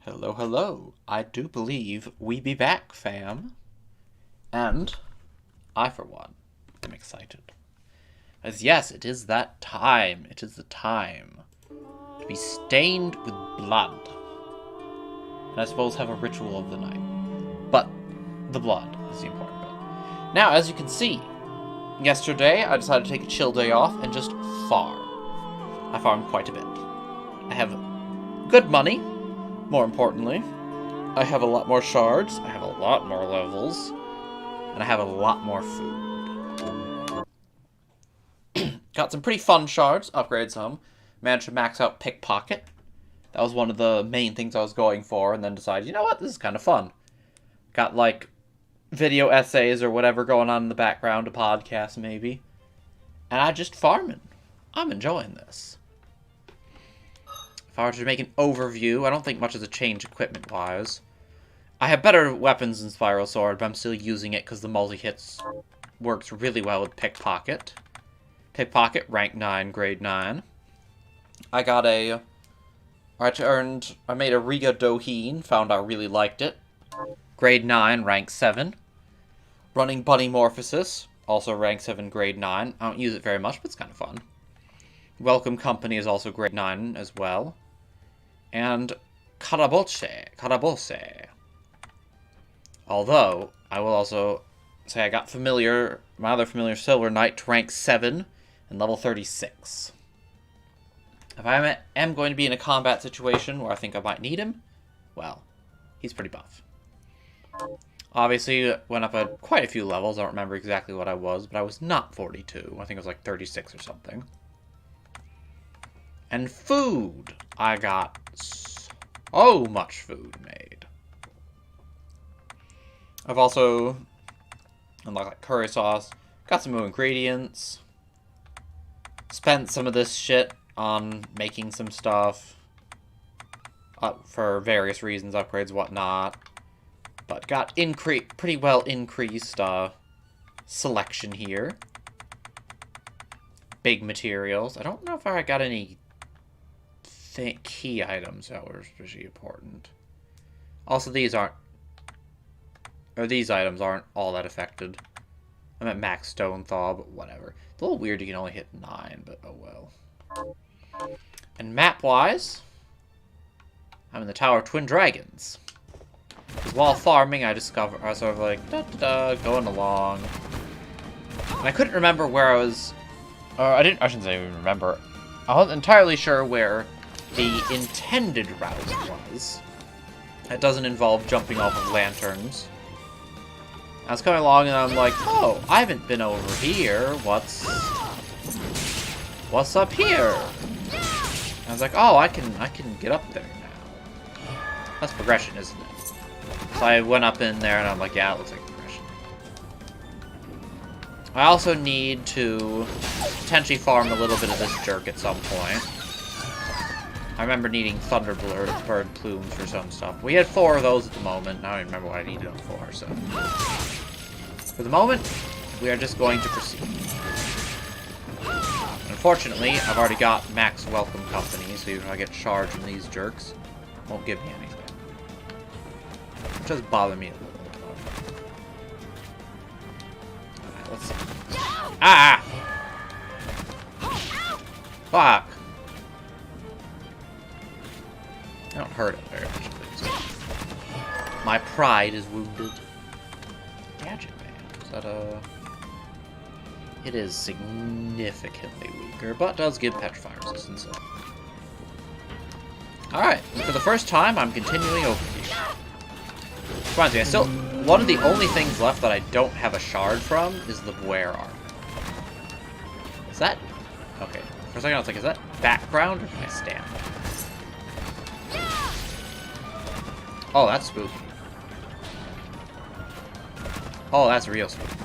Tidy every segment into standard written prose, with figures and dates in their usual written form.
Hello, hello. I do believe we be back, fam. And I, for one, am excited. As yes, it is that time. It is the time to be stained with blood. And I suppose have a ritual of the night. But the blood is the important bit. Now, as you can see, yesterday I decided to take a chill day off and just farm. I farmed quite a bit. I have good money. More importantly, I have a lot more shards, I have a lot more levels, and I have a lot more food. Got some pretty fun shards, upgrade some. Managed to max out Pickpocket. That was one of the main things I was going for, and then decided, you know what, this is kind of fun. Got, like, video essays or whatever going on in the background, a podcast maybe. And I just farming. I'm enjoying this. If I were to make an overview, I don't think much has changed equipment-wise. I have better weapons than Spiral Sword, but I'm still using it because the multi-hits works really well with Pickpocket. Pickpocket, rank 9, grade 9. I made a Riga Doheen, found I really liked it. Grade 9, rank 7. Running Bunny Morphosis, also rank 7, grade 9. I don't use it very much, but it's kind of fun. Welcome Company is also grade 9 as well. And Karabose. Although, I will also say I got my other familiar Silver Knight to rank 7 and level 36. If I am going to be in a combat situation where I think I might need him, well, he's pretty buff. Obviously, went up quite a few levels. I don't remember exactly what I was, but I was not 42. I think it was like 36 or something. And food! I got so much food made. I've also unlocked like curry sauce, got some new ingredients, spent some of this shit on making some stuff for various reasons, upgrades, whatnot, but got pretty well increased selection here. Big materials. I don't know if I got any key items that were especially important. Also, these items aren't all that affected. I'm at max stone thaw, but whatever. It's a little weird you can only hit 9, but oh well. And map-wise, I'm in the Tower of Twin Dragons. Because while farming, I was sort of like, going along. And I couldn't remember where I was, I shouldn't say even remember. I wasn't entirely sure where the intended route was. That doesn't involve jumping off of lanterns. I was coming along and I'm like, oh, I haven't been over here. What's up here? And I was like, oh, I can get up there now. That's progression, isn't it? So I went up in there and I'm like, yeah, it looks like progression. I also need to potentially farm a little bit of this jerk at some point. I remember needing Thunderbird plumes for some stuff. We had 4 of those at the moment. I don't even remember what I needed them for, so. For the moment, we are just going to proceed. Unfortunately, I've already got max welcome company, so even if I get charged from these jerks, it won't give me anything. Which does bother me a little. Alright, let's see. Ah! Fuck! I don't hurt it very much. My pride is wounded. Gadget Man. Is that It is significantly weaker, but does give petrify resistance. So. Alright, for the first time, I'm continuing overview. Reminds me, one of the only things left that I don't have a shard from is the Buer armor. Is that? Okay. For a second I was like, is that background or can I stand? Oh, that's spooky. Oh, that's real spooky.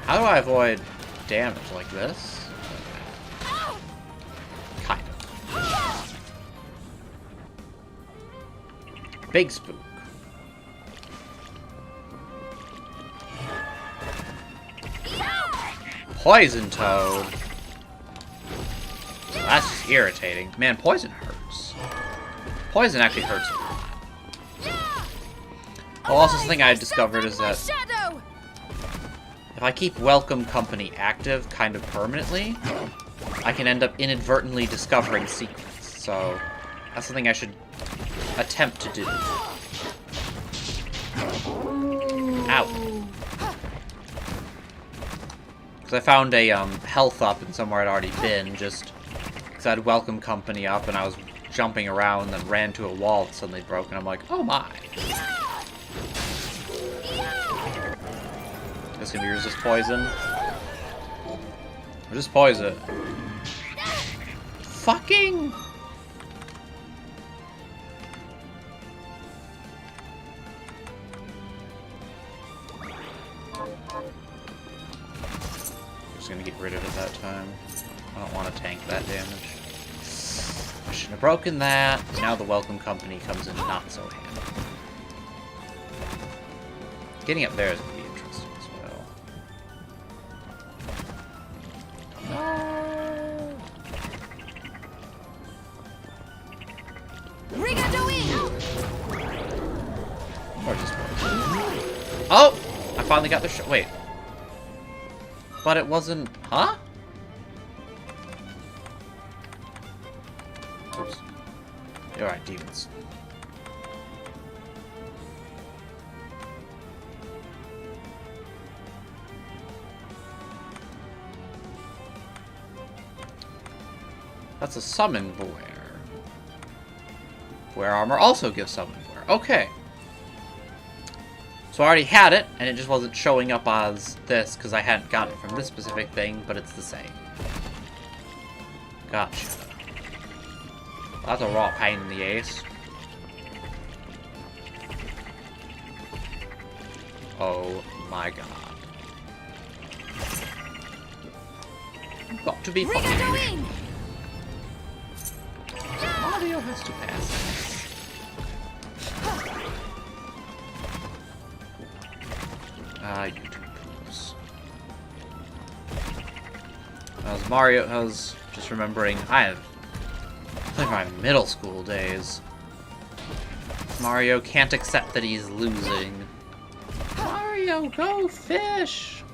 How do I avoid damage like this? Kind of. Big spook. Poison Toad. That's irritating. Man, poison hurts. Poison actually hurts a lot. Oh, also something I discovered is that if I keep Welcome Company active kind of permanently, I can end up inadvertently discovering secrets. So that's something I should attempt to do. Ow. Because I found a health up in somewhere I'd already been, just because I had Welcome Company up and I was jumping around, then ran to a wall that suddenly broke, and I'm like, oh my. This gonna be resist poison? Resist poison. Fucking! Just gonna get rid of it that time. I don't want to tank that damage. I shouldn't have broken that. Now the Welcome Company comes in not so handy. Getting up there is gonna be interesting as well. No. Or just oh! I finally got the shot. Wait. But it wasn't. Huh? Oops. You're right, demons. That's a summon Boer. Boer armor also gives summon Boer. Okay. So I already had it, and it just wasn't showing up as this because I hadn't gotten it from this specific thing, but it's the same. Gotcha. That's a raw pain in the ass. Oh my god. You've got to be fucking. Mario has to pass. YouTube poops. How's Mario? How's just remembering? I played my middle school days. Mario can't accept that he's losing. Mario, go fish!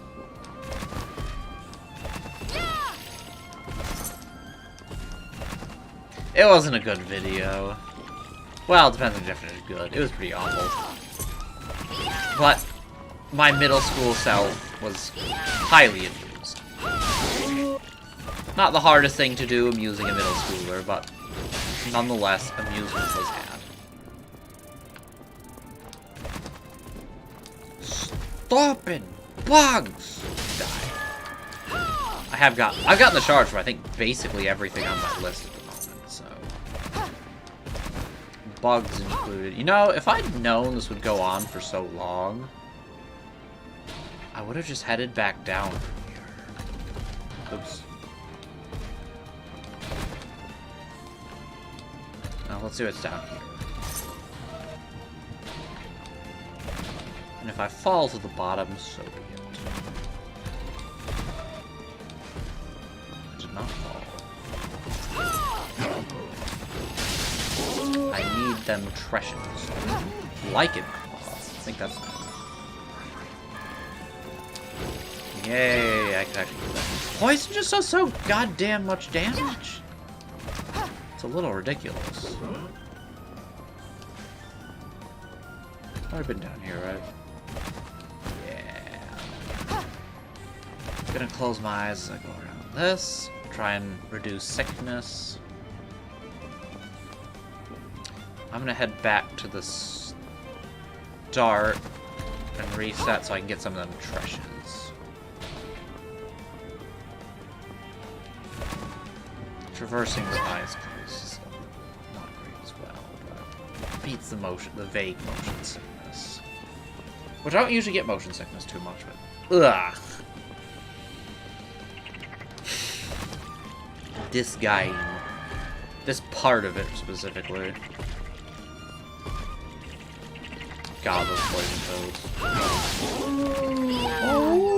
It wasn't a good video. Well, it depends on the definition of good. It was pretty awful. But my middle school self was highly amused. Not the hardest thing to do, amusing a middle schooler, but nonetheless, amusement was had. Stop it! Bugs! Die. I've gotten the shards for I think basically everything on my list at the moment, so. Bugs included. You know, if I'd known this would go on for so long, I would have just headed back down from here. Oops. Now, let's see what's down here. And if I fall to the bottom, so be it. I did not fall. I need them treasures. Like it. I think that's nice. Yay, I can actually do that. Poison just does so goddamn much damage. It's a little ridiculous. I've been down here, right? Yeah. Gonna close my eyes as I go around this. Try and reduce sickness. I'm gonna head back to the start and reset so I can get some of them treasures. Traversing with eyes closed is not great as well, but beats the vague motion sickness. Which I don't usually get motion sickness too much, but ugh. This game. This part of it specifically. God, those poison toads. Oh.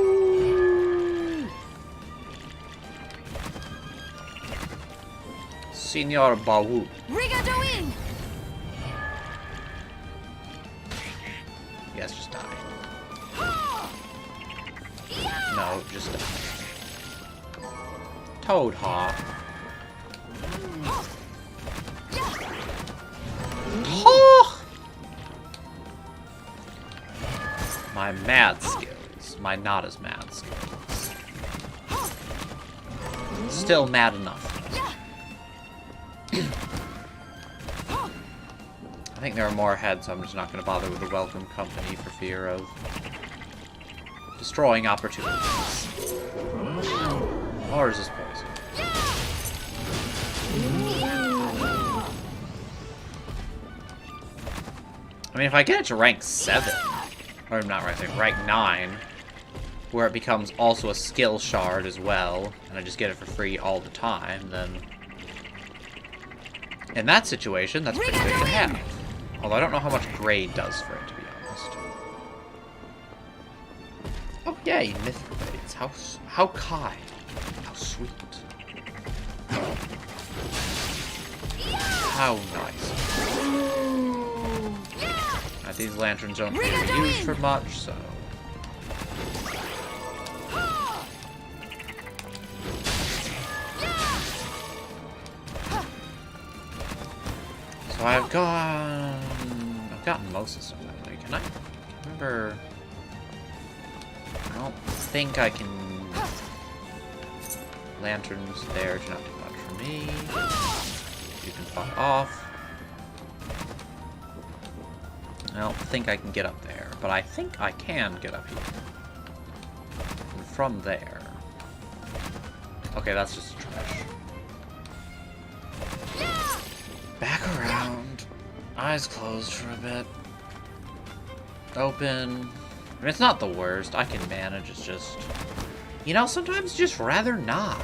Senor Bawu. Rigadoin! Yes, just die. No, just die. Toad Hawk. Oh! My mad skills. My not as mad skills. Still mad enough. I think there are more ahead, so I'm just not going to bother with the welcome company for fear of destroying opportunities. Or is this poison? I mean, if I get it to rank 7, or not rank 9, where it becomes also a skill shard as well, and I just get it for free all the time, then in that situation, that's pretty good to have. Although I don't know how much grade does for it, to be honest. Oh yay, Mithril Blades. How kind. How sweet. How nice. These lanterns don't really be used for much, so... So I've gotten most of the stuff that way. Can I remember? I don't think I can... Lanterns there do not do much for me. You can fuck off. I don't think I can get up there, but I think I can get up here. And from there... Okay, that's just trash. Back around. Eyes closed for a bit. Open. I mean, it's not the worst. I can manage. It's just... You know, sometimes just rather not.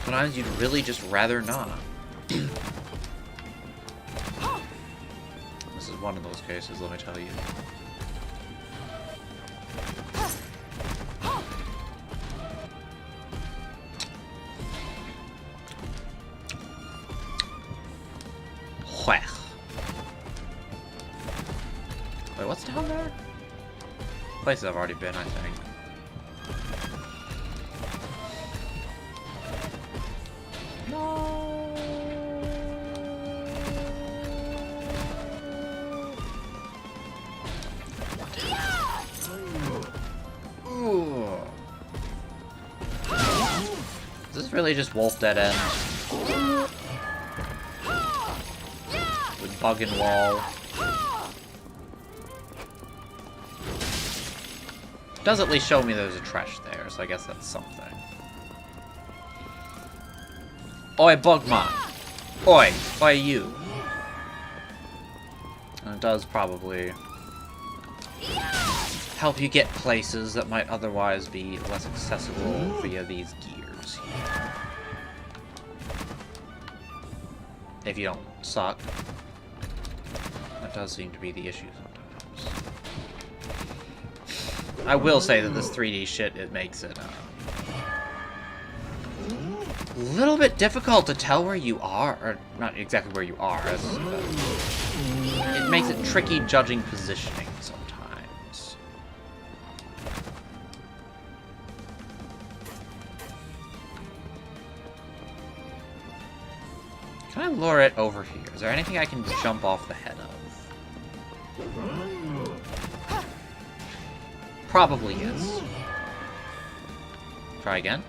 Sometimes you'd really just rather not. This is one of those cases, let me tell you. Wait, what's down there? Places I've already been, I think. Really just wolf dead end with bug and wall. Does at least show me there's a trash there, so I guess that's something. Oi, Bugman! Oi! Oi, you! And it does probably help you get places that might otherwise be less accessible via these gears here. If you don't suck. That does seem to be the issue sometimes. I will say that this 3D shit, it makes it a little bit difficult to tell where you are, or not exactly where you are. It makes it tricky judging positioning sometimes. Can I lure it over here? Is there anything I can jump off the head of? Probably is. Try again.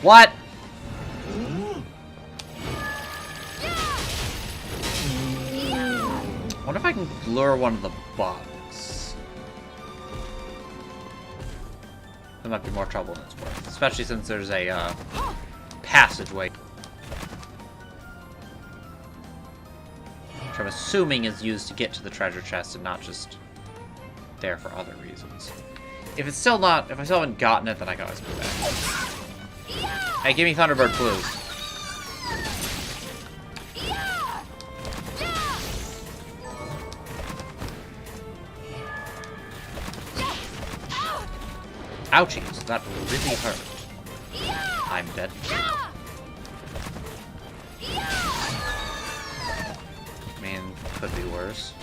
What? I wonder if I can lure one of the bugs. There might be more trouble than it's worth, especially since there's a passageway, which I'm assuming is used to get to the treasure chest and not just there for other reasons. If it's still not, if I still haven't gotten it, then I can always go back. Hey, give me Thunderbird Blues. Ouchies, that really hurt. I'm dead. I mean, could be worse.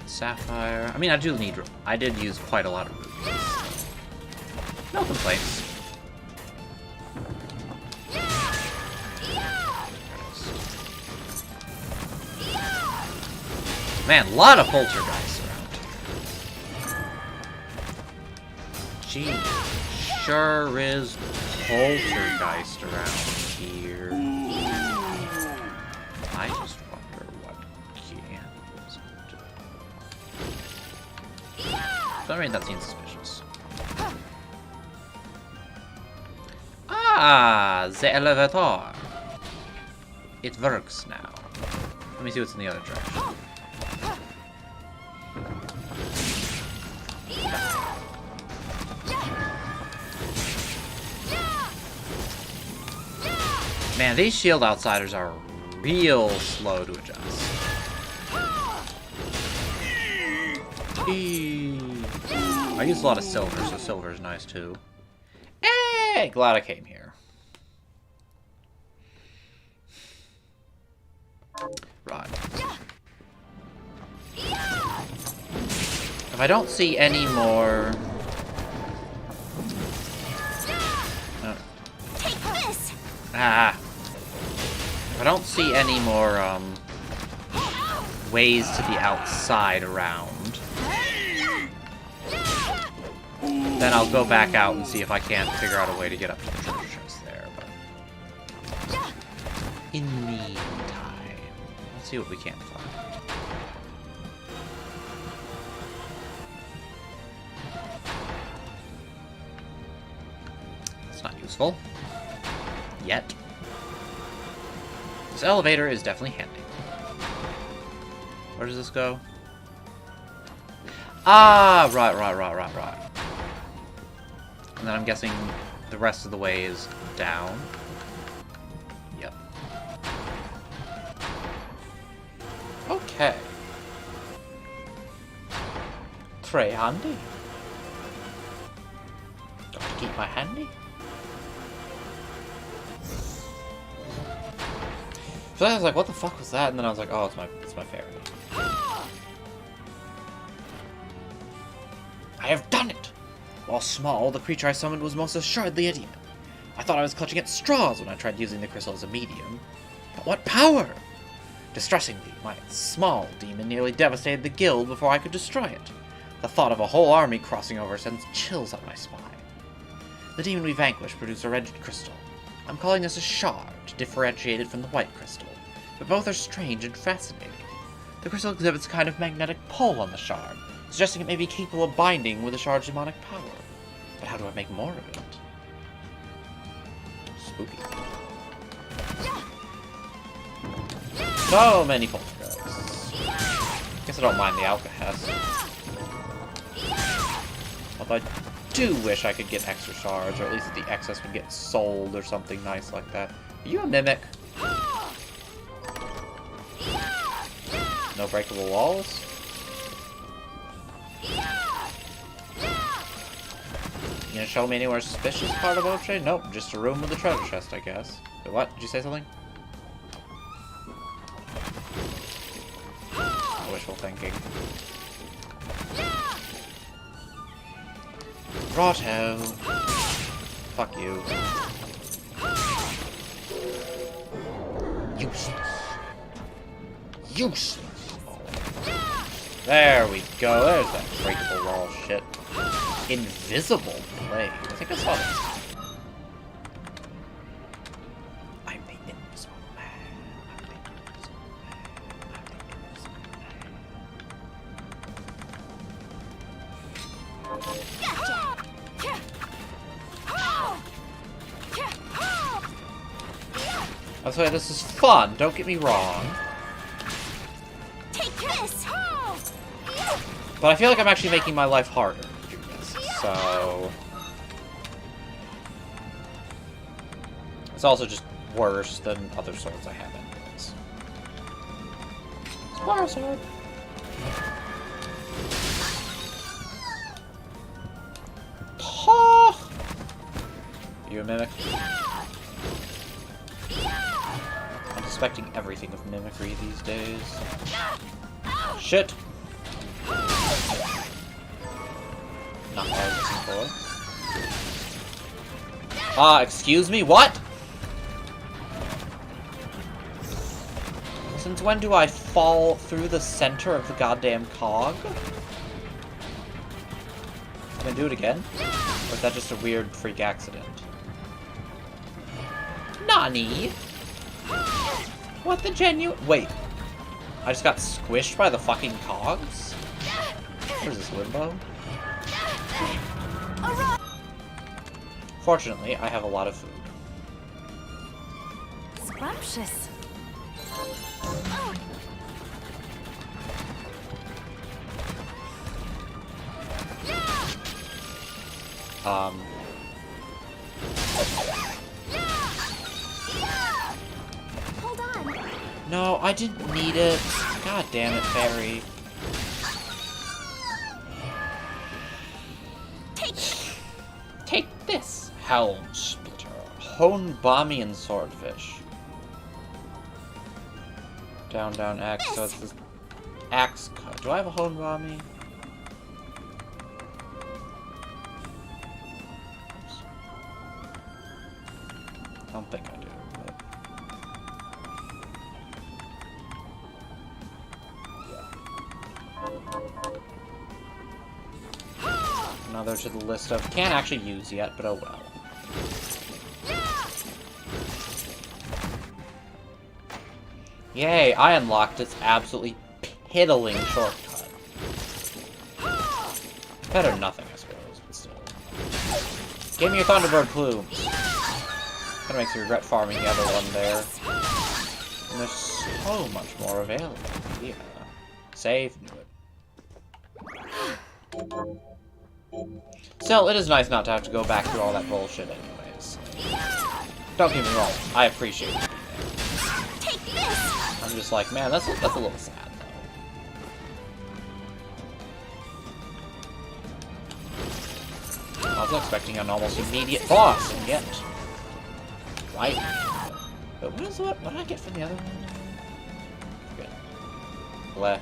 Sapphire. I mean, I did use quite a lot of rubies. No complaints. Man, a lot of poltergeists around. Gee, sure is poltergeist around here. I just wonder what can was up to. I mean, that seems suspicious. Ah, the elevator. It works now. Let me see what's in the other direction. Man, these shield outsiders are real slow to adjust. I use a lot of silver, so silver is nice too. Hey, glad I came here. Right. If I don't see any more... If I don't see any more, ways to the outside around, then I'll go back out and see if I can't figure out a way to get up to the treasure chest there, but... in the meantime, let's see what we can find. It's not useful. Yet. This elevator is definitely handy. Where does this go? Ah, right. And then I'm guessing the rest of the way is down. Yep. Okay. Tray handy. Got to keep my handy. So I was like, what the fuck was that? And then I was like, oh, it's my fairy. I have done it! While small, the creature I summoned was most assuredly a demon. I thought I was clutching at straws when I tried using the crystal as a medium. But what power! Distressingly, my small demon nearly devastated the guild before I could destroy it. The thought of a whole army crossing over sends chills up my spine. The demon we vanquished produced a red crystal. I'm calling this a shard, differentiated from the white crystal, but both are strange and fascinating. The crystal exhibits a kind of magnetic pull on the shard, suggesting it may be capable of binding with the shard's demonic power. But how do I make more of it? Spooky. So many poltergeists. Guess I don't mind the alkahest. Although I do wish I could get extra shards, or at least that the excess would get sold or something nice like that. Are you a mimic? No breakable walls? You gonna show me anywhere suspicious, part of Oche? Nope, just a room with a treasure chest, I guess. But what? Did you say something? Wishful thinking. Righto. Fuck you. Useless. Useless. There we go. There's that breakable wall shit. Invisible blade. I think I saw this. I'm the invisible man. I'm the invisible man. I'm the invisible man. I'll tell you, this is fun, don't get me wrong. Take this. But I feel like I'm actually making my life harder to do this, so... It's also just worse than other swords I have anyways. Square sword! Are you a mimic? I'm suspecting everything of mimicry these days. Shit! Not what I was looking for. Excuse me? What? Since when do I fall through the center of the goddamn cog? Can I do it again? Or is that just a weird freak accident? Nani? What the genuine? Wait. I just got squished by the fucking cogs? What is this, limbo? Fortunately, I have a lot of food. Scrumptious. Hold on. No, I didn't need it. God damn it, fairy. Take this, Helm Splitter. Hone Bommy and Swordfish. Down, down, X. So it's this axe cut. Do I have a Hone Bommy? I don't think I do. But... Another to the list of can't actually use yet, but oh well. Yay, I unlocked its absolutely piddling shortcut. Better than nothing, I suppose, but still. Give me your Thunderbird plumes. Kinda makes me regret farming the other one there. And there's so much more available. Yeah. Save, knew it. Still, it is nice not to have to go back through all that bullshit anyways. Don't get me wrong, I appreciate it. I'm just like, man, that's a little sad, though. I was expecting an almost immediate boss, and yet... Right. But what did I get from the other one? Good. Bleh.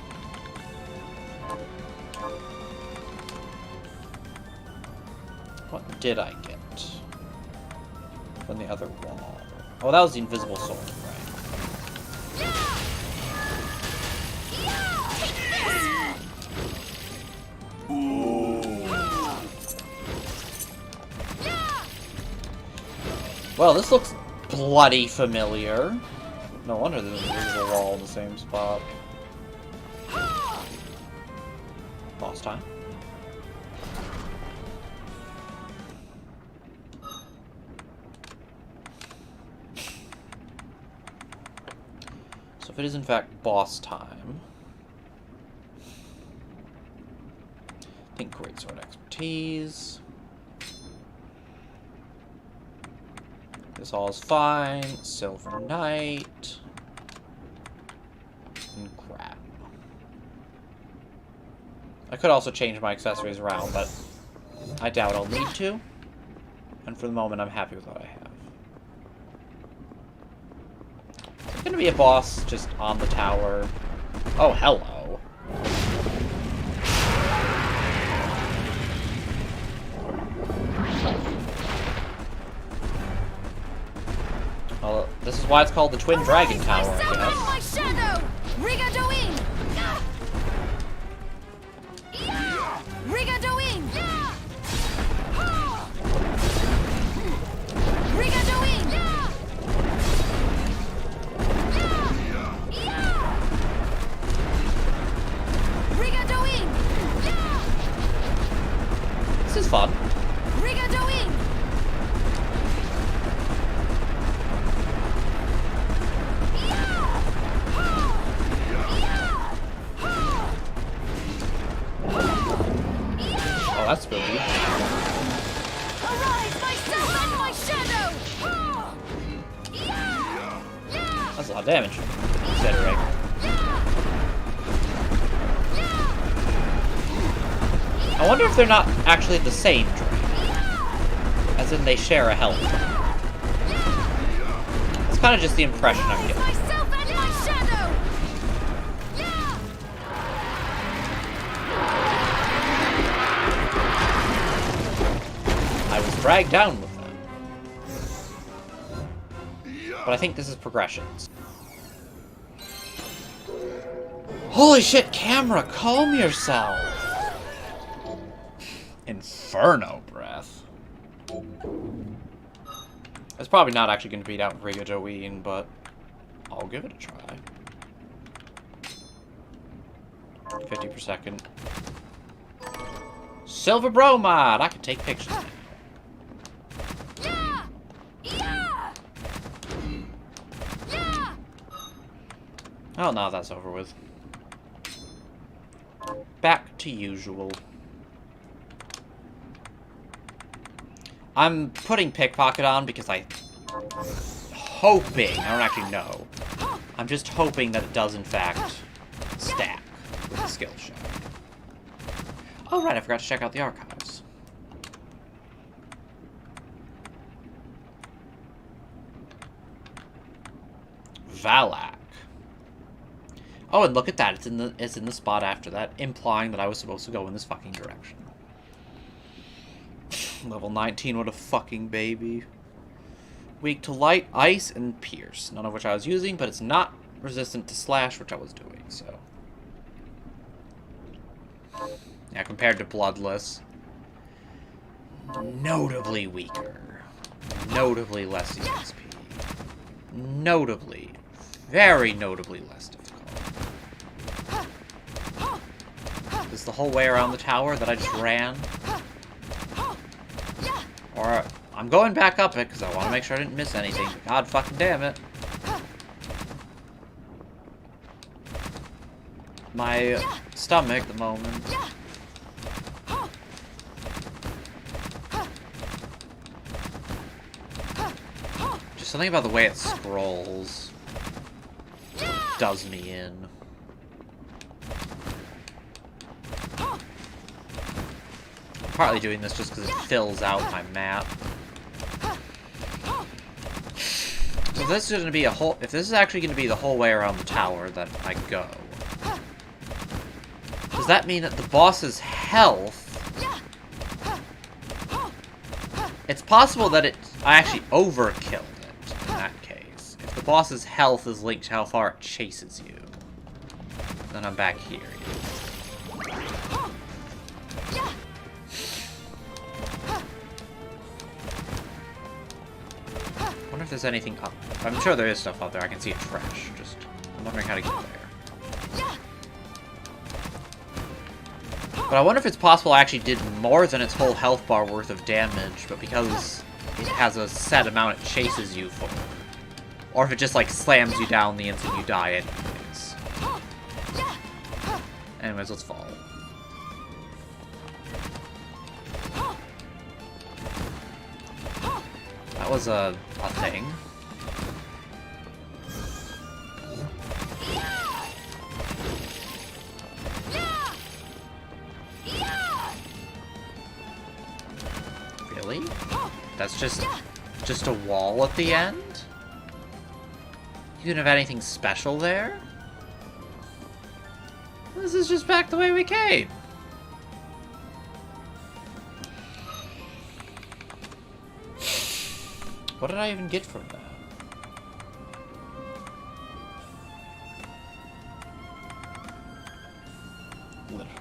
What did I get from the other wall? Oh, that was the invisible sword, right? Well, this looks bloody familiar. No wonder there's an invisible wall in the same spot. Boss time. So if it is in fact boss time, I think greatsword expertise. This all is fine. Silver Knight. And crap. I could also change my accessories around, but I doubt I'll need to. And for the moment, I'm happy with what I have. Is there gonna be a boss just on the tower? Oh, hello. Well, this is why it's called the Twin Dragon Tower, I guess. My shadow! Rigadoing! Rigadoing! Rigadoing! Rigadoing! This is fun. Rigadoing! Oh, that's spooky. Arise, myself and my shadow! That's a lot of damage, considering. I wonder if they're not actually the same dragon. As As in, they share a health. It's kind of just the impression I'm getting. Myself and my shadow. Yeah. I was dragged down with them. But I think this is progressions. Holy shit, camera, calm yourself! Inferno breath. It's probably not actually going to beat out Rigadoine, but I'll give it a try. 50 per second. Silver bromide! I can take pictures now. Yeah. Yeah. Yeah. Oh, now that's over with. Back to usual. I'm putting pickpocket on because I hoping, I don't actually know. I'm just hoping that it does in fact stack with the skill shot. Oh right, I forgot to check out the archives. Valak. Oh, and look at that. It's in the spot after that, implying that I was supposed to go in this fucking direction. Level 19, what a fucking baby. Weak to light, ice, and pierce. None of which I was using, but it's not resistant to slash, which I was doing, so. Yeah, compared to Bloodless. Notably weaker. Notably less EXP. Notably, very notably less difficult. Is the whole way around the tower that I just ran? Or, I'm going back up it, because I want to make sure I didn't miss anything. But God fucking damn it. My stomach at the moment. Just something about the way it scrolls does me in. Partly doing this just because it fills out my map. So if this is going to be a whole, if this is actually going to be the whole way around the tower that I go, does that mean that the boss's health? It's possible that I actually overkilled it in that case. If the boss's health is linked to how far it chases you, then I'm back here. I wonder if there's anything up. I'm sure there is stuff up there. I can see a trash. Just, I'm wondering how to get there. But I wonder if it's possible I actually did more than its whole health bar worth of damage, but because it has a set amount it chases you for. Or if it just, like, slams you down the instant you die anyways. Anyways, let's fall. That was a thing. Really? That's just a wall at the end? You didn't have anything special there? This is just back the way we came. What did I even get from that? Literally.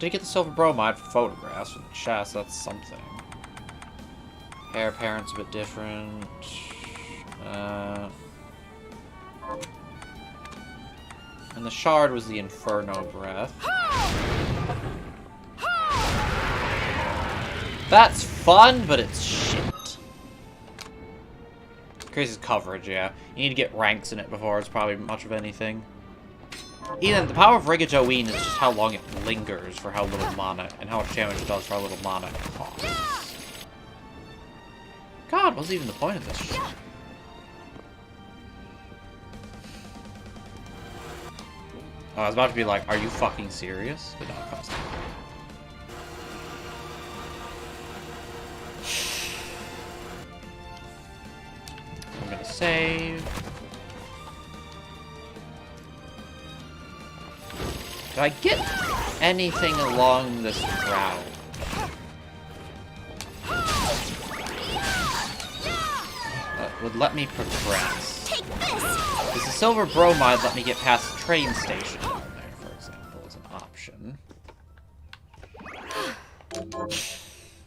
Did get the silver bromide for photographs for the chest, that's something. Hair parent's a bit different. And the shard was the Inferno breath. That's fun, but it's shit. Increases coverage, yeah. You need to get ranks in it before it's probably much of anything. Ethan, the power of Rigadoine is just how long it lingers for how little mana, and how much damage it does for how little mana it costs. God, what's even the point of this shit? Oh, I was about to be like, are you fucking serious? Did not cost me. save. Do I get anything along this route? That would let me progress. Does the silver bromide let me get past the train station down there, for example, as an option?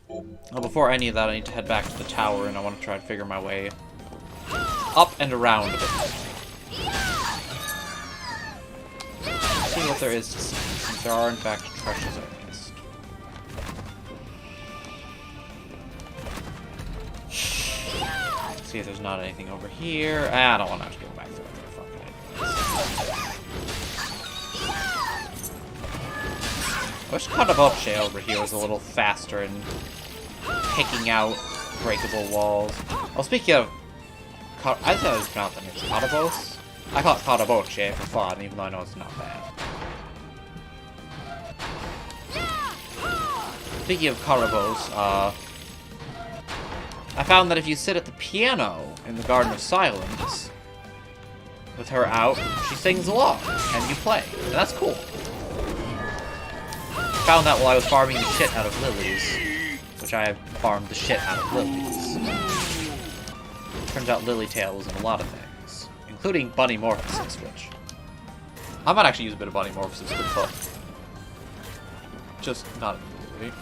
Well, before any of that, I need to head back to the tower, and I want to try to figure my way up and around a bit. See what there is to see, since there are, in fact, treasures I missed. See if there's not anything over here. I don't want to have to go back through there. Fuck it. I wish Kataboche over here was a little faster in picking out breakable walls. Well, speaking of... I said I was pronouncing it as Katabos. I call it Kataboche for fun, even though I know it's not bad. Speaking of Karabos, I found that if you sit at the piano in the Garden of Silence, with her out, she sings along, and you play. And that's cool. I found that while I was farming the shit out of lilies, which I have farmed the shit out of lilies. Turns out Lilytail was in a lot of things, including Bunny Morphosis, which... I might actually use a bit of Bunny Morphosis for fun. Just not in the movie.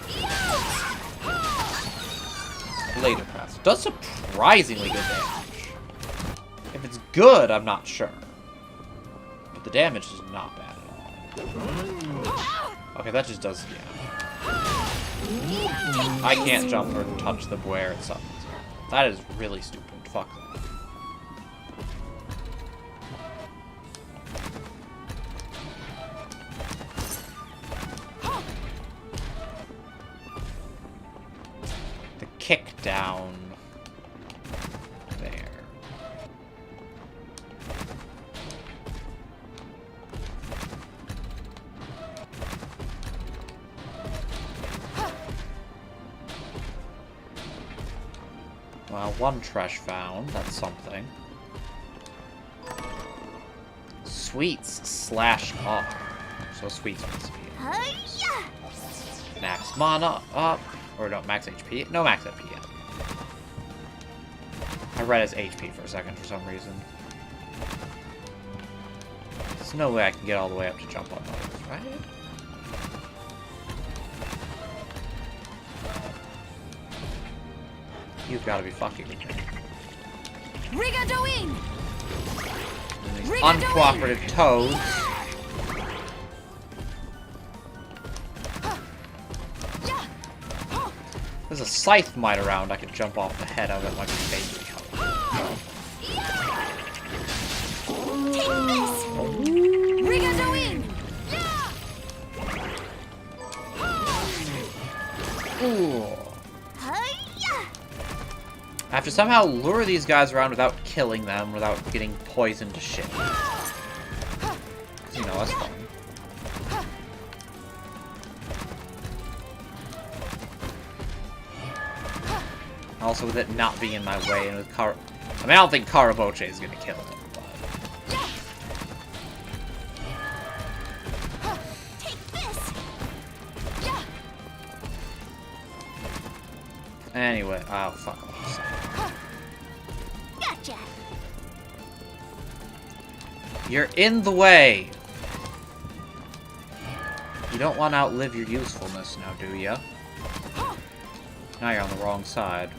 Later, perhaps. Does surprisingly good damage. If it's good, I'm not sure. But the damage is not bad at all. Okay, that just does, yeah. I can't jump or touch the where it summons. That is really stupid. Fuck that. The kick down there. Well, one trash found. That's something. Sweets /R. So sweets must be it. Max mana up. Or no, max HP. No, max HP yet. I read as HP for a second for some reason. There's no way I can get all the way up to jump on those, right? You've got to be fucking with me. Rigadoin! These uncooperative toads. There's a scythe mite around I could jump off the head of. It might be vaguely helpful. Take this! Rigadoin! Ooh. I have to somehow lure these guys around without killing them, without getting poisoned to shit. You know, that's fun. Also, with it not being in my way, and with I mean, I don't think Karaboche is gonna kill him, but... Anyway, oh, fuck off. Gotcha. You're in the way! You don't want to outlive your usefulness now, do ya? Now you're on the wrong side.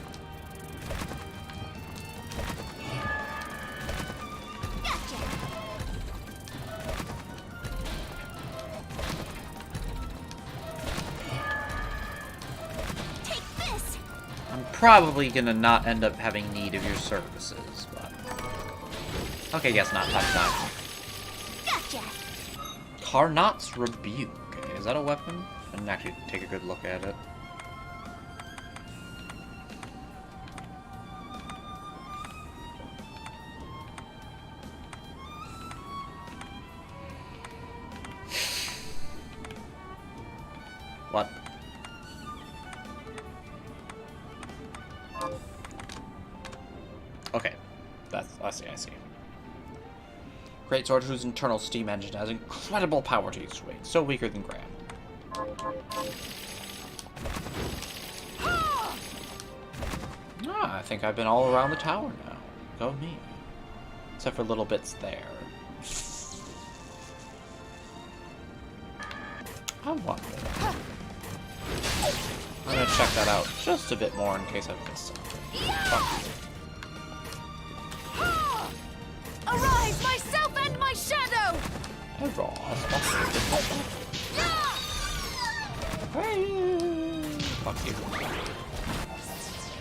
Probably gonna not end up having need of your services, but... Okay, guess not. Time. Gotcha. Carnot's Rebuke. Is that a weapon? I didn't actually take a good look at it. What? Okay. That's... I see, I see. Great sword whose internal steam engine has incredible power to use weight. So weaker than Graham. I think I've been all around the tower now. Go me. Except for little bits there. I wonder. I'm gonna check that out just a bit more in case I've missed something. Fuck you. Arise, myself and my shadow! Hey, Ross. Fuck you.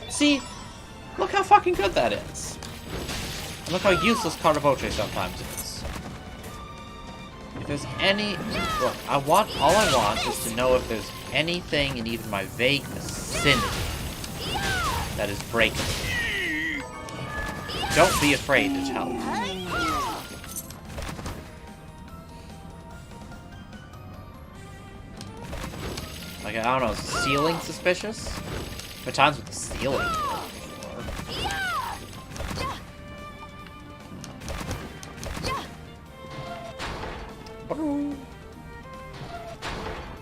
See? Look how fucking good that is. And look how useless Carnavoce sometimes is. If there's any... Look, all I want is to know if there's anything in even my vague vicinity that is breakable. Don't be afraid to tell me. Like, I don't know, is the ceiling suspicious? There are times with the ceiling.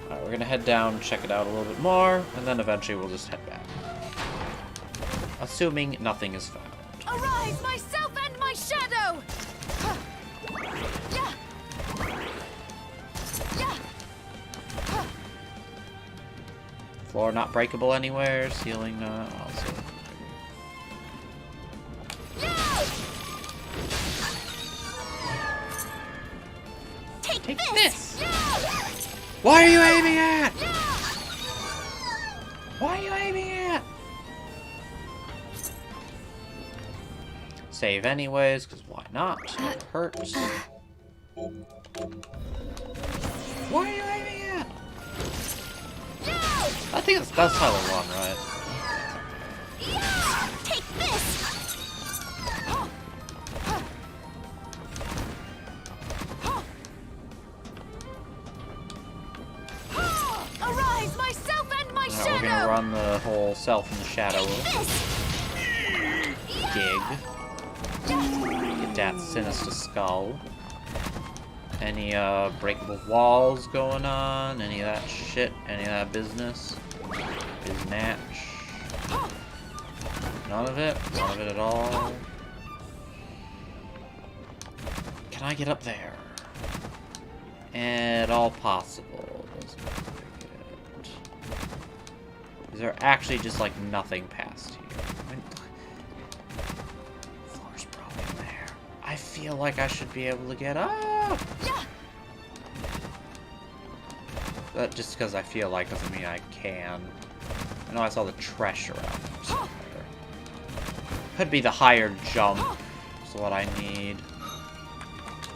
Alright, we're gonna head down, check it out a little bit more, and then eventually we'll just head back. Assuming nothing is found. Arise, myself and my shadow! Floor not breakable anywhere, ceiling not. Oh, ceiling. Take this! What are you aiming at? What are you aiming at? Save anyways, because why not? It hurts. What are you aiming at? I think that's Tyler 1, right? Take this! Arise, myself and my shadow! We're gonna run the whole self in the shadow gig. Get that sinister skull. Any breakable walls going on? Any of that shit? Any of that business? Biznatch? None of it? None of it at all? Can I get up there? At all possible. Doesn't look like it. Is there actually just like nothing past here? I mean, floor's broken there. I feel like I should be able to get up. But just because I feel like doesn't mean I can. I know I saw the treasure out there somewhere. Could be the higher jump. Is what I need.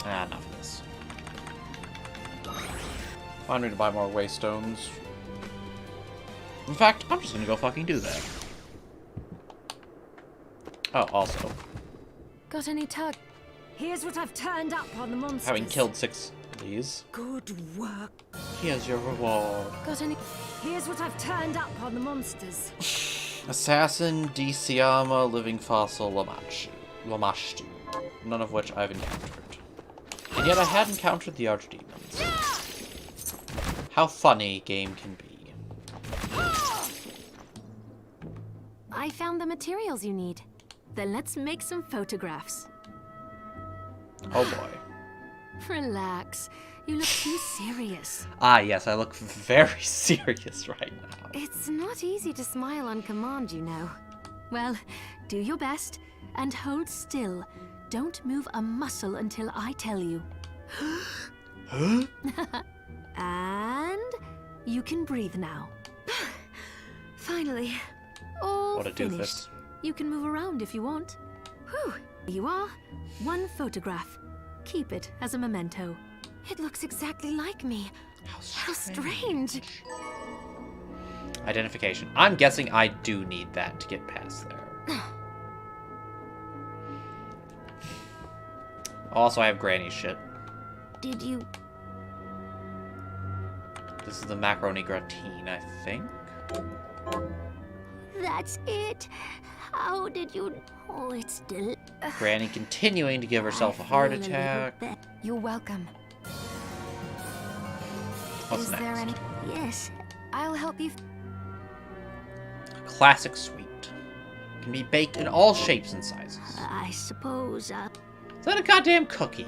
Enough of this. I need to buy more waystones. In fact, I'm just gonna go fucking do that. Oh, also. Got any tug? Here's what I've turned up on the monsters. Having killed 6 of these. Good work. Here's your reward. Got any? Here's what I've turned up on the monsters. Assassin, DeSiama, Living Fossil, Lamashtu. None of which I've encountered. And yet I had encountered the Archdemons. How funny game can be. I found the materials you need. Then let's make some photographs. Oh boy. Relax. You look too serious. Ah, yes, I look very serious right now. It's not easy to smile on command, you know. Well, do your best and hold still. Don't move a muscle until I tell you. Huh? And you can breathe now. Finally. All What a finished. doofus. You can move around if you want. Whew. Here you are. One photograph. Keep it as a memento. It looks exactly like me. How strange. Identification. I'm guessing I do need that to get past there. Also, I have granny shit. Did you... This is the macaroni gratine, I think. That's it. How did you... Oh, it's still... Granny continuing to give herself a heart attack. You're welcome. What's Is next? there any... Yes, I'll help you. A classic sweet. Can be baked in all shapes and sizes. I suppose, Is that a goddamn cookie?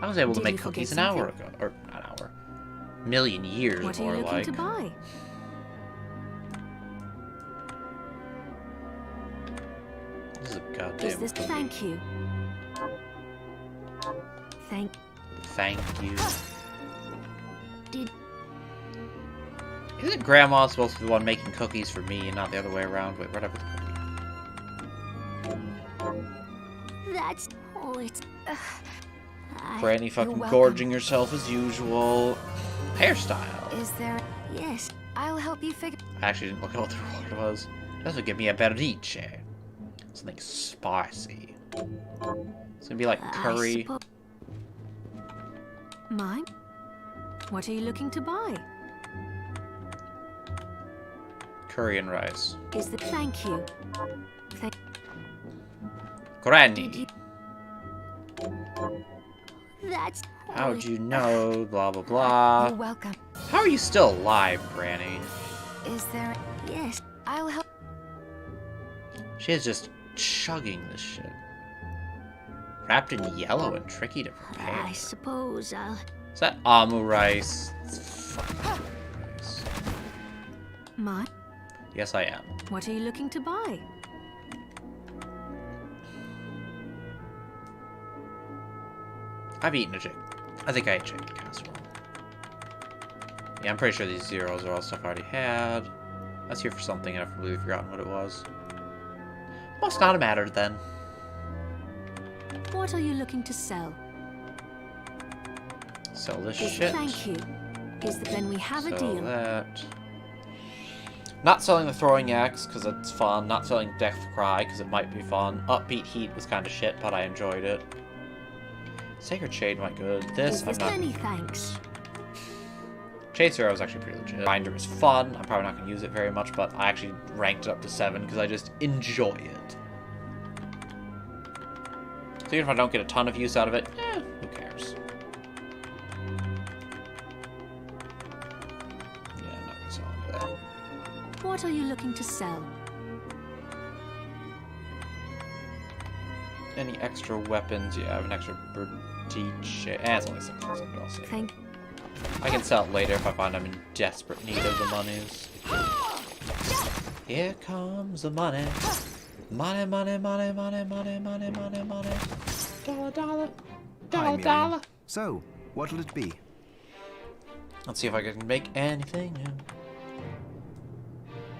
I was able to Did make you forget cookies an hour ago. Or, not an hour. Million years, What are more you looking like. to buy? This is a goddamn Is this... cookie. Thank you. Thank you. Did... Isn't Grandma supposed to be the one making cookies for me and not the other way around? Wait, right up with the cookie. That's... Oh, it's... Granny fucking gorging herself as usual. Hairstyle. Is there... Yes, I'll help you figure... I actually didn't look at what the reward was. This would give me a berriche. Something spicy. It's gonna be like curry. Mine? What are you looking to buy? Curry and rice. Is the... Thank you. Granny. That's... How'd you know? Blah, blah, blah. You're welcome. How are you still alive, Granny? Is there... Yes, I'll help... She is just chugging this shit. Wrapped in yellow and tricky to prepare. I suppose I'll... Is that amu rice? It's fucking rice. Mine? Yes, I am. What are you looking to buy? I've eaten a chicken. I think I ate chicken casserole. Yeah, I'm pretty sure these zeros are all stuff I already had. That's here for something, and I've completely forgotten what it was. Must not have mattered then. What are you looking to sell? Sell this Is shit. Thank you. Is the... Then we have a Sell deal. that. Not selling the throwing axe because it's fun. Not selling Death Cry because it might be fun. Upbeat Heat was kind of shit, but I enjoyed it. Sacred Shade might good. This, Is this I'm not. many thanks? Shade Zero was actually pretty legit. Binder is fun. I'm probably not going to use it very much, but I actually ranked it up to 7 because I just enjoy it. So even if I don't get a ton of use out of it, who cares? Yeah, I'm not going to sell any of that. What are you looking to sell? Any extra weapons? Yeah, I have an extra Bertiche. It's only 6,000, but I'll save it. I can sell it later if I find I'm in desperate need of the monies. Here comes the money. Money, money, money, money, money, money, money, money. Dollar, dollar. Dollar, dollar. So, what'll it be? Let's see if I can make anything new.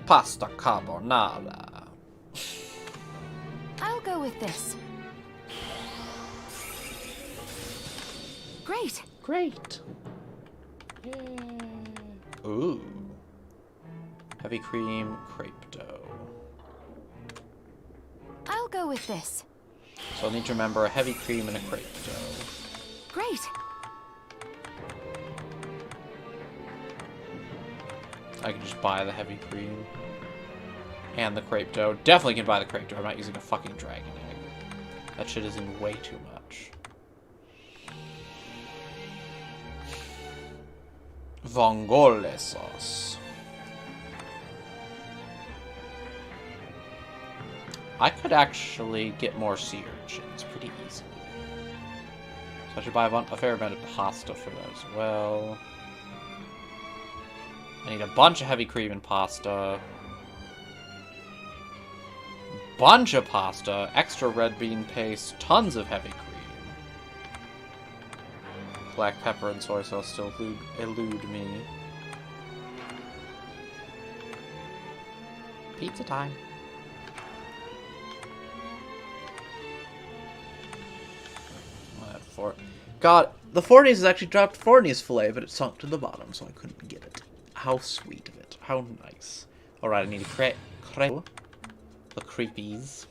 Pasta carbonara. I'll go with this. Great. Great. Yeah. Ooh. Heavy cream crepe dough. I'll go with this. So I'll need to remember a heavy cream and a crepe dough. Great. I can just buy the heavy cream and the crepe dough. Definitely can buy the crepe dough. I'm not using a fucking dragon egg. That shit is in way too much. Vongole sauce. I could actually get more sea urchins pretty easily. So I should buy a fair amount of pasta for that as well. I need a bunch of heavy cream and pasta. Bunch of pasta, extra red bean paste, tons of heavy cream. Black pepper and soy sauce still elude me. Pizza time. God, the Fornies has actually dropped Fornies fillet, but it sunk to the bottom, so I couldn't get it. How sweet of it. How nice. Alright, I need to the creepies.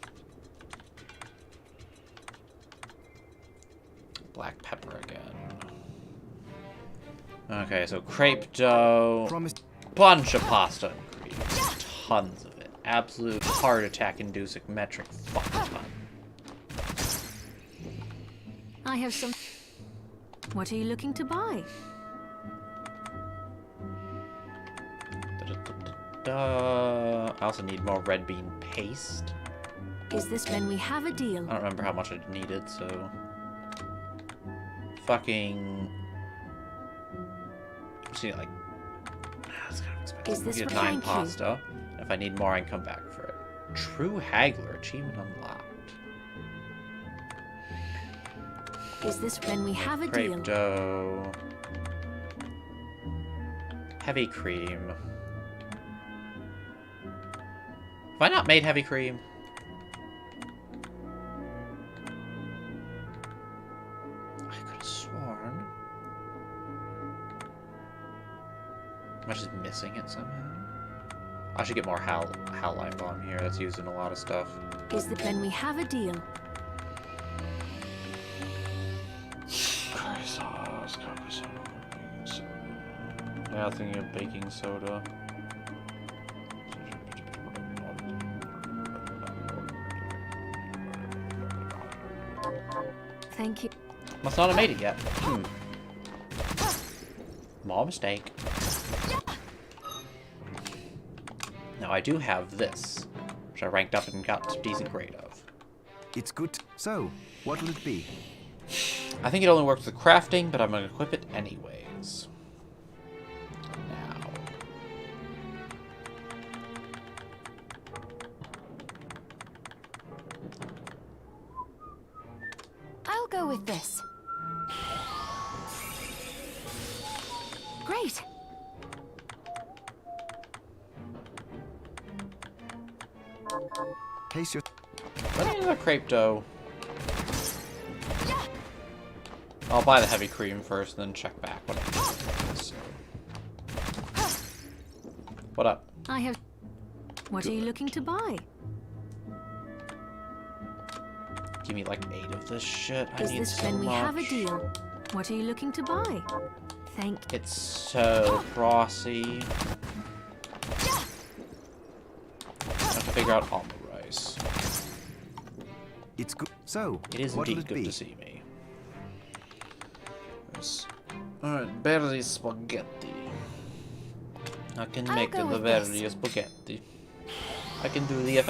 Black pepper again. Okay, so crepe dough. Promise. Bunch of pasta and cream. Tons of it. absolute heart attack inducing metric fuck ton. I have some... What are you looking to buy? I also need more red bean paste. Is this when we have a deal? I don't remember how much I needed, so... Fucking... See, like... That's kind of expensive. Is this Get what- 9 thank you. pasta. If I need more, I can come back for it. True Haggler, achievement unlocked. Is this when we have a Crepe deal? dough. Heavy cream. Have I not made heavy cream? I could have sworn. Am I just missing it somehow? I should get more halide bomb here. That's used in a lot of stuff. Is that when we have a deal? Curry sauce, cocoa soda, baking soda. Yeah, I was thinking of baking soda. Thank you. Must not have made it yet. Small mistake. Now I do have this, which I ranked up and got a decent grade of. It's good. So, what'll it be? I think it only works with crafting, but I'm going to equip it anyways. Now. I'll go with this. Great. Taste your... Let me do the crepe dough. I'll buy the heavy cream first, and then check back when I need it. So. What up? I have... What are you looking to buy? Give me like 8 of this shit. I Is need this so when we much. have a deal? What are you looking to buy? Thank... It's so crossy. I have to figure out almond rice. It's good. So, It is what'll indeed it good be? to see me. Yes. Alright, berry spaghetti. I can I'll make go the with berry this. spaghetti. I can do the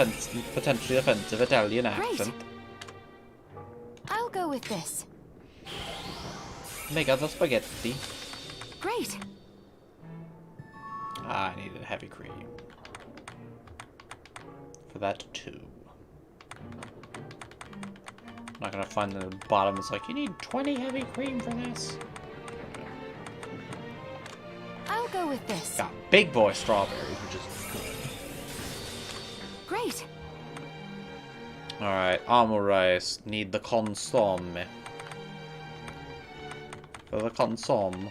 potentially offensive Italian Great. accent. I'll go with this. Make other spaghetti. Great. I needed heavy cream. For that too. I'm not gonna find the bottom. It's like, you need 20 heavy cream for this. I'll go with this. Got big boy strawberries, which is good. Great. Alright, almond rice. Need the consomme. For the consomme.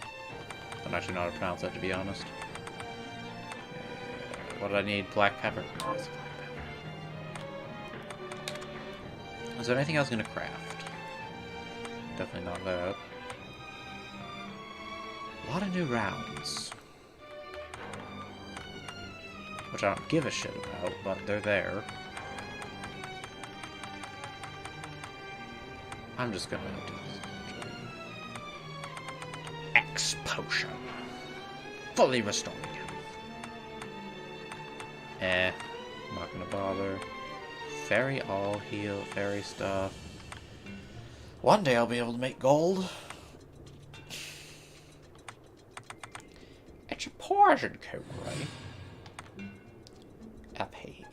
I don't actually know how to pronounce that, to be honest. What did I need? Black pepper. Oh, it's black pepper. Is there anything I was gonna craft? Definitely not that. A lot of new rounds. Which I don't give a shit about, but they're there. I'm just gonna do this. X potion. Fully restoring health. I'm not gonna bother. Fairy all heal, fairy stuff. One day I'll be able to make gold. It's a poison coat, right? Up here.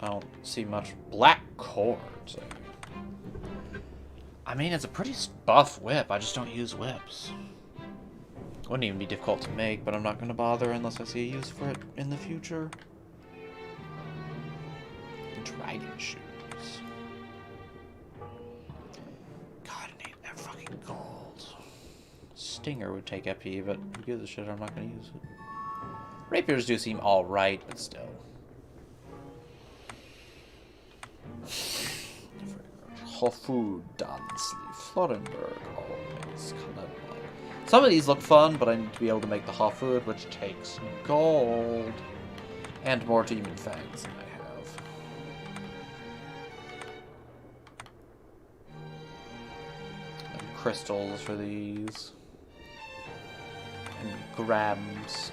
I don't see much black cords. I mean, it's a pretty buff whip. I just don't use whips. Wouldn't even be difficult to make, but I'm not going to bother unless I see a use for it in the future. Dragon shoes. God, I need that fucking gold. Stinger would take FP, but who gives a shit? I'm not going to use it. Rapiers do seem alright, but still. Tofu, Dansley, Florenberg, always. Some of these look fun, but I need to be able to make the hot food, which takes gold. And more demon fangs than I have. And crystals for these. And grams.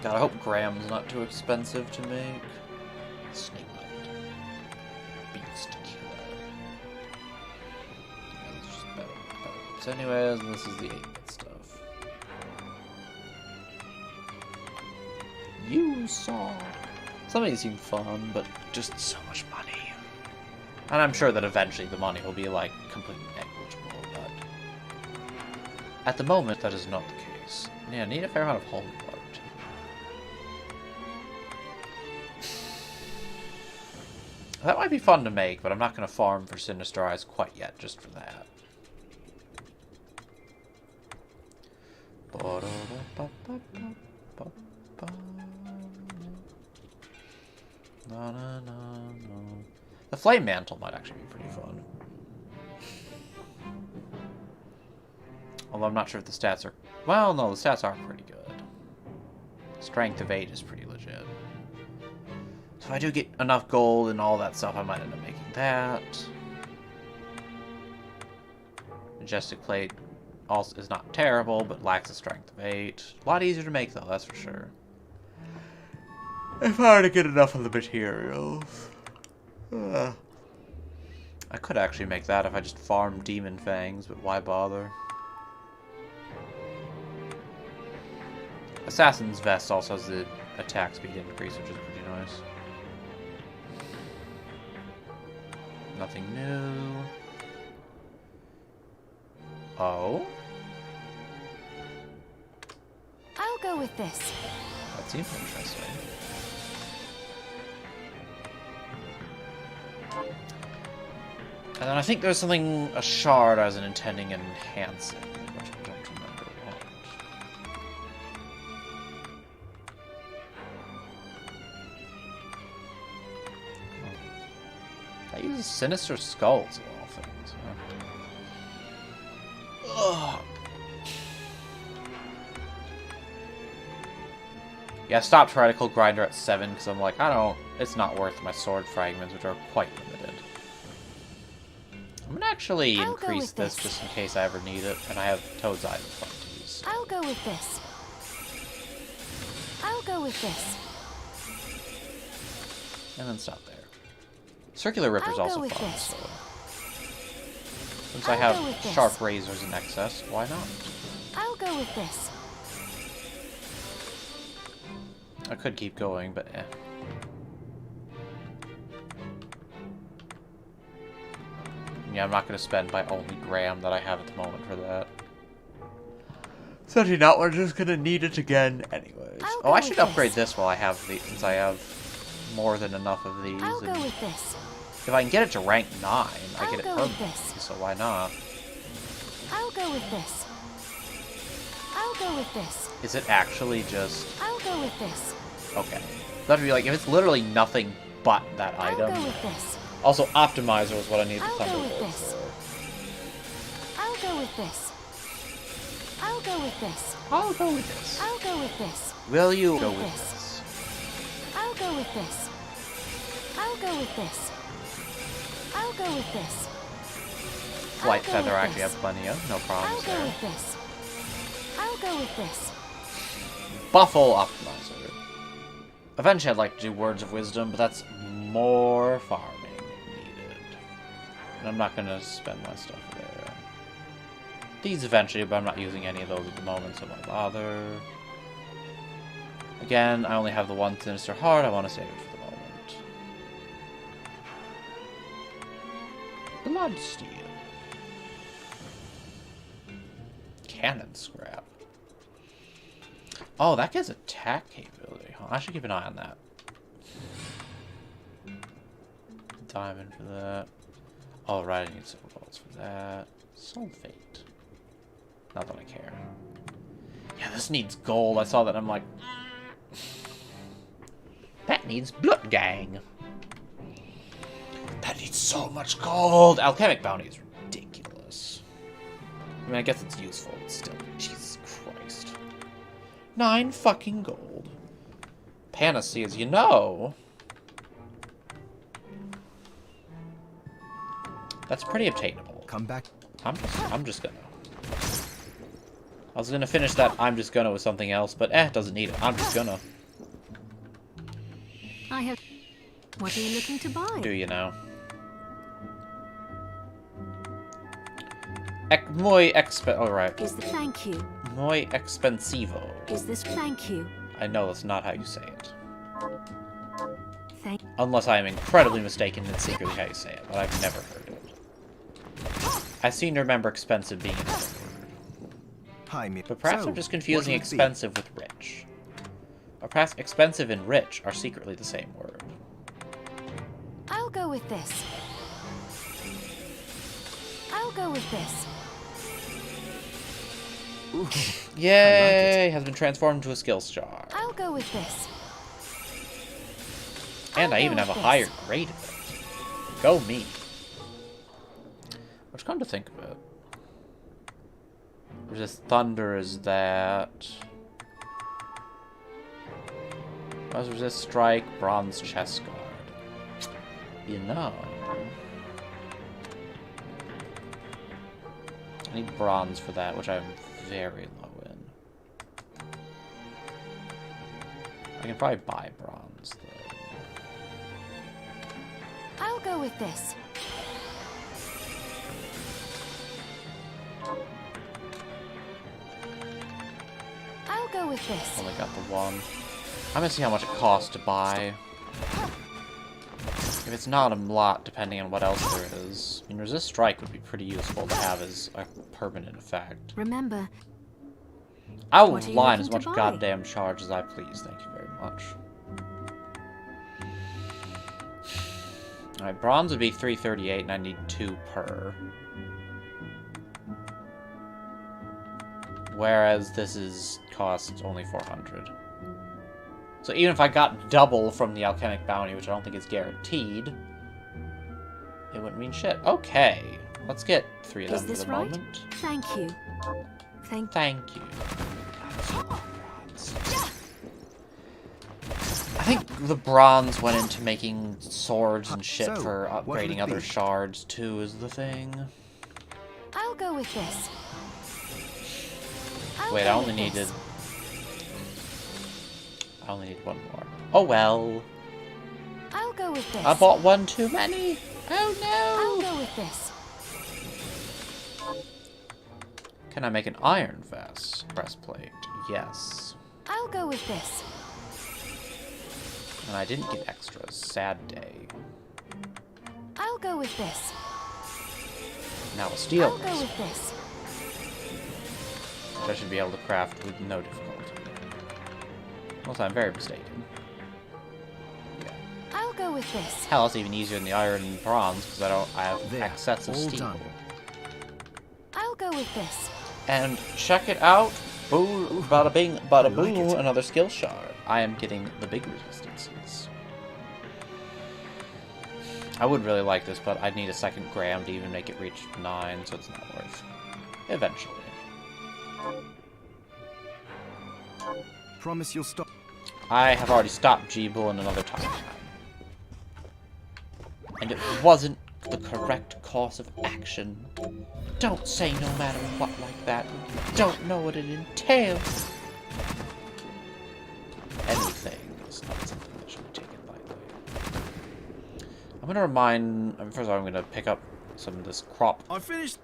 God, I hope grams not too expensive to make. Snake light. Beast killer. Yeah, this is just better. So anyways, and this is the 8-bit stuff. You saw. Some of these seem fun, but just so much money. And I'm sure that eventually the money will be, like, completely negligible, but at the moment, that is not the case. Yeah, I need a fair amount of holy water. That might be fun to make, but I'm not going to farm for Sinister Eyes quite yet, just for that. The Flame Mantle might actually be pretty fun. Although I'm not sure if the stats are... Well, no, the stats are pretty good. Strength of 8 is pretty legit. So if I do get enough gold and all that stuff, I might end up making that. Majestic Plate also is not terrible, but lacks a strength of 8. A lot easier to make, though, that's for sure. If I were to get enough of the materials. I could actually make that if I just farmed Demon Fangs, but why bother? Assassin's Vest also has the attack speed increase, which is pretty nice. Nothing new. Oh? I'll go with this. That seems interesting. And then I think there's something, a shard I was intending enhancing, which I don't remember what. That uses Sinister Skulls of all things. Huh? Ugh. Yeah, I stopped Radical Grinder at 7 because I'm like, it's not worth my sword fragments, which are quite limited. I'm gonna actually increase this just in case I ever need it, and I have Toad's Eye in front to use. I'll go with this. I'll go with this. And then stop there. Circular Ripper's also fun, so... Since I have sharp razors in excess, why not? I'll go with this. I could keep going, but eh. Yeah, I'm not going to spend my only gram that I have at the moment for that. Especially not, we're just going to need it again anyways. Oh, I should upgrade this while I have these, since I have more than enough of these. I'll go with this. If I can get it to rank 9, I get it permanently, so why not? I'll go with this. I'll go with this. Is it actually just... I'll go with this. Okay. That'd be like, if it's literally nothing but that item... I'll go with this. Also, Optimizer is what I need the I'll go with Thunderbolt this. for. I'll go with this. I'll go with this. I'll go with this. I'll go with this. Will you go with this? I'll go with this. I'll go with this. I'll go with this. Flight Feather I actually have plenty of, no problems I'll go there. with this. I'll go with this. Buffle Optimizer. Eventually I'd like to do Words of Wisdom, but that's more farming needed. And I'm not going to spend my stuff there. These eventually, but I'm not using any of those at the moment, so why bother? Again, I only have the one Sinister Heart, I want to save it for the moment. Bloodsteel. Cannon Scrap. Oh, that gives attack capability, huh? I should keep an eye on that. Diamond for that. Oh, right, I need silver bolts for that. Sulfate. Not that I care. Yeah, this needs gold. I saw that, I'm like... That needs Blood Gang. need so much gold. Alchemic bounty is ridiculous. I mean, I guess it's useful, but still. Jesus Christ. 9 fucking gold. Panaceas, you know. That's pretty obtainable. Come back. I'm just gonna. I was gonna finish that I'm just gonna with something else, but doesn't need it. I'm just gonna. I have... What are you looking to buy? Do you know? Alright. Thank you. Muy expensivo. Is this thank you? I know that's not how you say it. Thank... Unless I am incredibly mistaken in secretly how you say it, but I've never heard it. I seem to remember expensive being another word. Hi, me. But perhaps So, I'm just confusing what will it be? expensive with rich. Or perhaps expensive and rich are secretly the same word. I'll go with this. I'll go with this. Ooh, Yay! Has been transformed into a skills jar. I'll go with this. And I'll I go even have a with this. higher grade of it. Go me. Which, come to think of it, resist thunder is that. Does resist strike, bronze chest guard. You know. I need bronze for that, which I'm very low in. I can probably buy bronze though. I'll go with this. I'll go with this. Only got the one. I'm gonna see how much it costs to buy. If it's not a lot, depending on what else there is. I mean, resist strike would be pretty useful to have as a permanent effect. Remember, I will What are you line as looking much to buy? goddamn charge as I please. Thank you very much. Alright, bronze would be 338, and I need 2 per. Whereas this is costs only 400. So even if I got double from the alchemic bounty, which I don't think is guaranteed, it wouldn't mean shit. Okay, let's get 3 of is them for this the right? moment. Thank you. Thank you. I think the bronze went into making swords and shit So, for what would upgrading it other be? shards too, is the thing. I'll go with this. I'll Wait, go I only with needed... this. I only need 1 more. Oh well. I'll go with this. I bought 1 too many. Oh I'll no. go with this. Can I make an iron vest breastplate? Yes. I'll go with this. And I didn't get extras. Sad day. I'll go with this. Now a steel I'll go breastplate, with this. which I should be able to craft with no difficulty. Unless I'm very mistaken. Yeah. I'll go with this. Hell, it's even easier than the iron and bronze because I have There, excess of all steel. done. I'll go with this. And check it out. Boo, bada bing, bada I like boo, it. another skill shard. I am getting the big resistances. I would really like this, but I'd need a second gram to even make it reach 9, so it's not worth it. Eventually. Promise you'll stop. I have already stopped G-Bull in another time. And it wasn't the correct course of action. Don't say no matter what like that. You don't know what it entails. Anything is not something that should be taken lightly. I'm gonna remind... First of all, I'm gonna pick up some of this crop. I finished.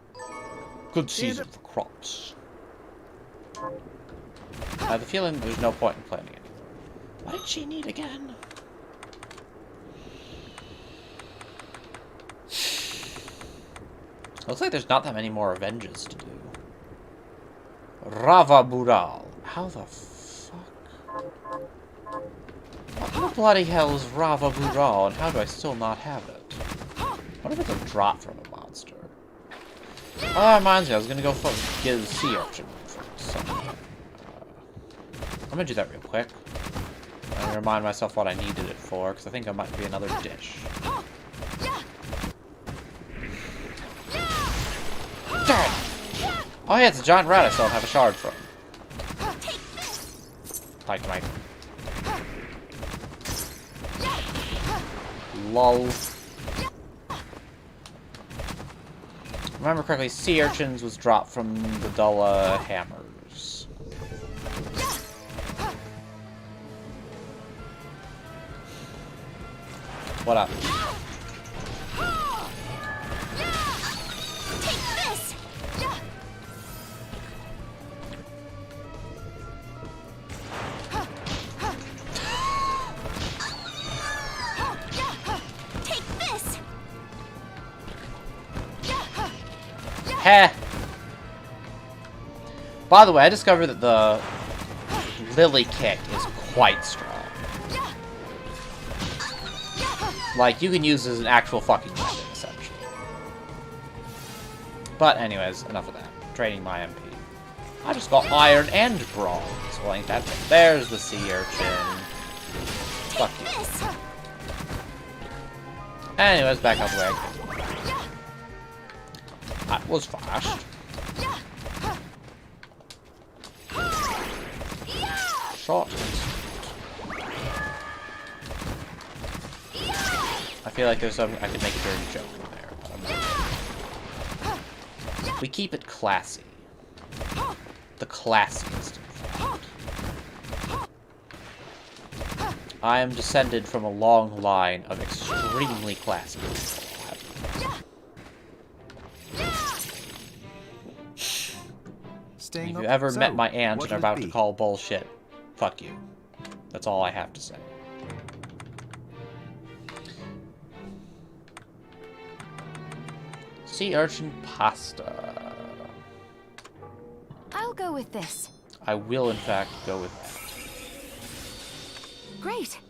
Good season for crops. I have a feeling there's no point in planning anymore. What did she need again? Looks like there's not that many more Avenges to do. Rava Bural. How the fuck? What the bloody hell is Rava Bural, and how do I still not have it? What if it's a drop from a monster? Oh, that reminds me, I was gonna go get a sea urchin from someone. I'm gonna do that real quick. And remind myself what I needed it for, because I think it might be another dish. Darn! Oh yeah, it's a giant rat I still don't have a shard from. Like my... Lol. Remember correctly, sea urchins was dropped from the Dulla hammers. What up? Heh! By the way, I discovered that the Lily kick is quite strong. Like, you can use it as an actual fucking weapon, essentially. But anyways, enough of that. Draining my MP. I just got iron and bronze. Well, ain't that thing. There's the sea urchin. Fuck you. Anyways, back up the way I came. That was fast. Short. I feel like there's some... I could make a dirty joke in there, but I'm not. We keep it classy. The classiest, in fact. I am descended from a long line of extremely classy people. If you ever met my aunt and are about to call bullshit, fuck you. That's all I have to say. Sea urchin pasta. I'll go with this. I will, in fact, go with that. Great.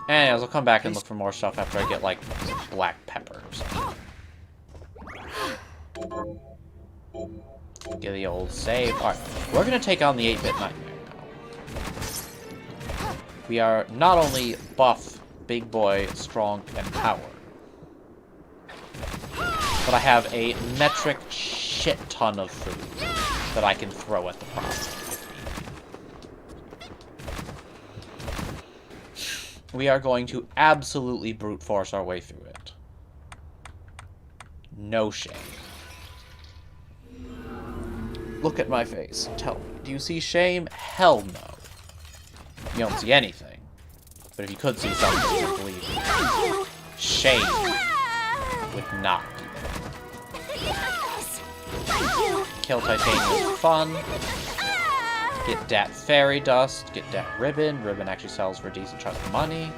Anyways, I'll come back and look for more stuff after I get, like, black peppers. Get the old save. Alright, we're gonna take on the 8-bit nightmare now. We are not only buff, big boy, strong, and power, but I have a metric shit ton of food that I can throw at the problem if need. We are going to absolutely brute force our way through it. No shame. Look at my face. Tell me, do you see shame? Hell no. You don't see anything. But if you could see something, you would believe me. Shame would not be there. Kill titanium is fun. Get that fairy dust. Get that ribbon. Ribbon actually sells for a decent chunk of money.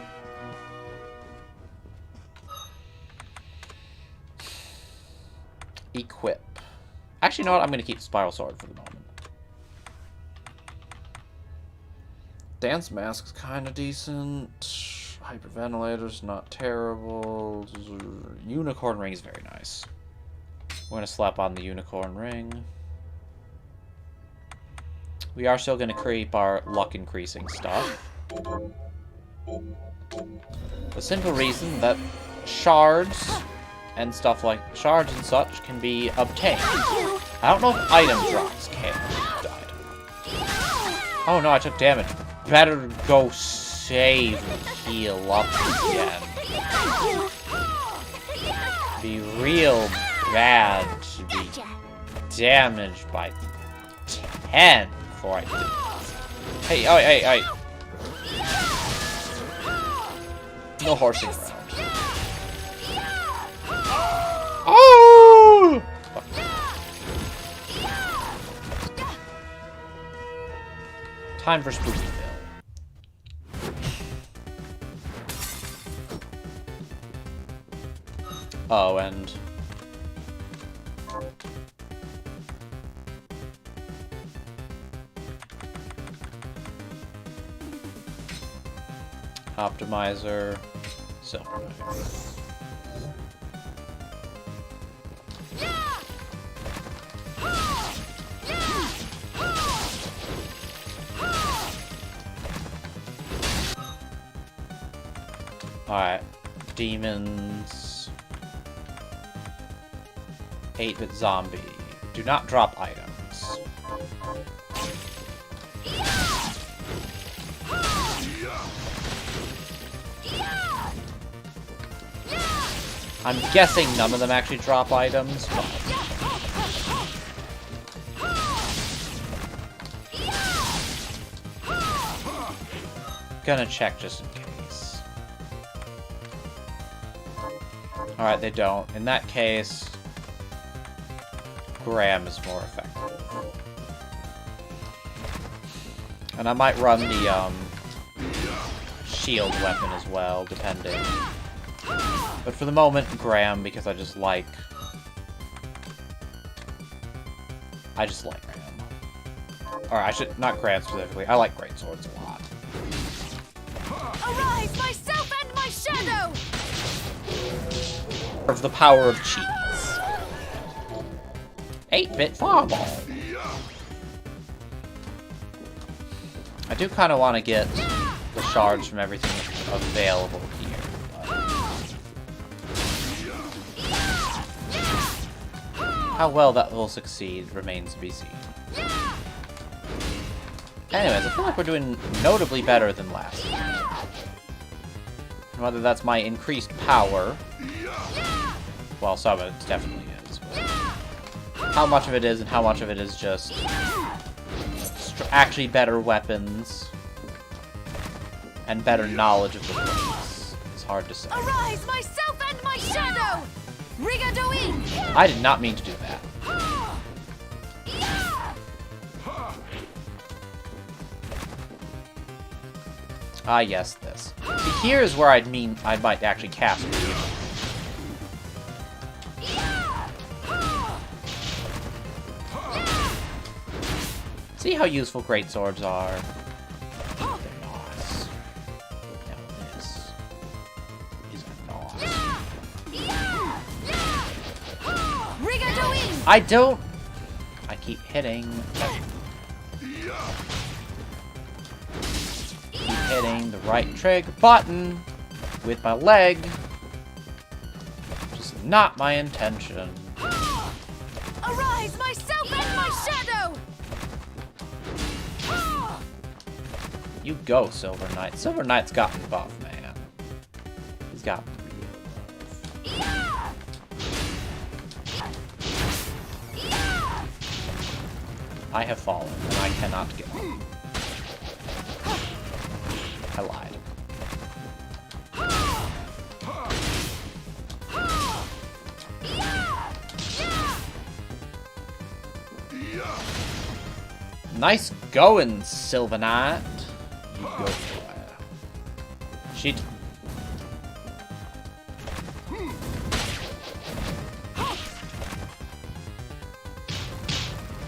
Equip. Actually, you know what? I'm going to keep Spiral Sword for the moment. Dance Mask's kind of decent. Hyperventilator's not terrible. Unicorn Ring is very nice. We're going to slap on the Unicorn Ring. We are still going to creep our luck increasing stuff. The simple reason that shards and stuff like shards and such can be obtained. I don't know if item drops can. Oh no, I took damage. Better go save and heal up again. Be real bad to be damaged by 10 before I do this. Hey, hey. No horsing around. Oh! Fuck. Time for Spooky Bill. Oh, and... Optimizer, Silver Knife. Alright, demons. 8-bit zombie. Do not drop items. I'm guessing none of them actually drop items, but... Gonna check just in case. Alright, they don't. In that case, Graham is more effective. And I might run the, shield weapon as well, depending. But for the moment, Graham, because I just like Graham. Or I should, not Graham specifically, I like greatswords a lot. Arise, myself and my shadow! Of the power of cheese. 8-bit fireball. I do kind of want to get the shards from everything available here. How well that will succeed remains to be seen. Anyways, I feel like we're doing notably better than last week. And whether that's my increased power, well, some of it definitely is. But how much of it is and how much of it is just actually better weapons and better knowledge of the place is hard to say. Arise, myself and my shadow! Rigadoing! I did not mean to do that. Ah, yes, this. See, here's where I might actually cast it. See how useful greatswords are? They're nice. Now this is nice. Rigadoing! I don't... I keep hitting... hitting the right trigger button with my leg. Just not my intention. Arise, myself and my shadow! You go, Silver Knight. Silver Knight's got me buff, man. He's got me real buff. I have fallen, and I cannot get up. I lied. Nice going, Silver Knight. You go for it. Shit.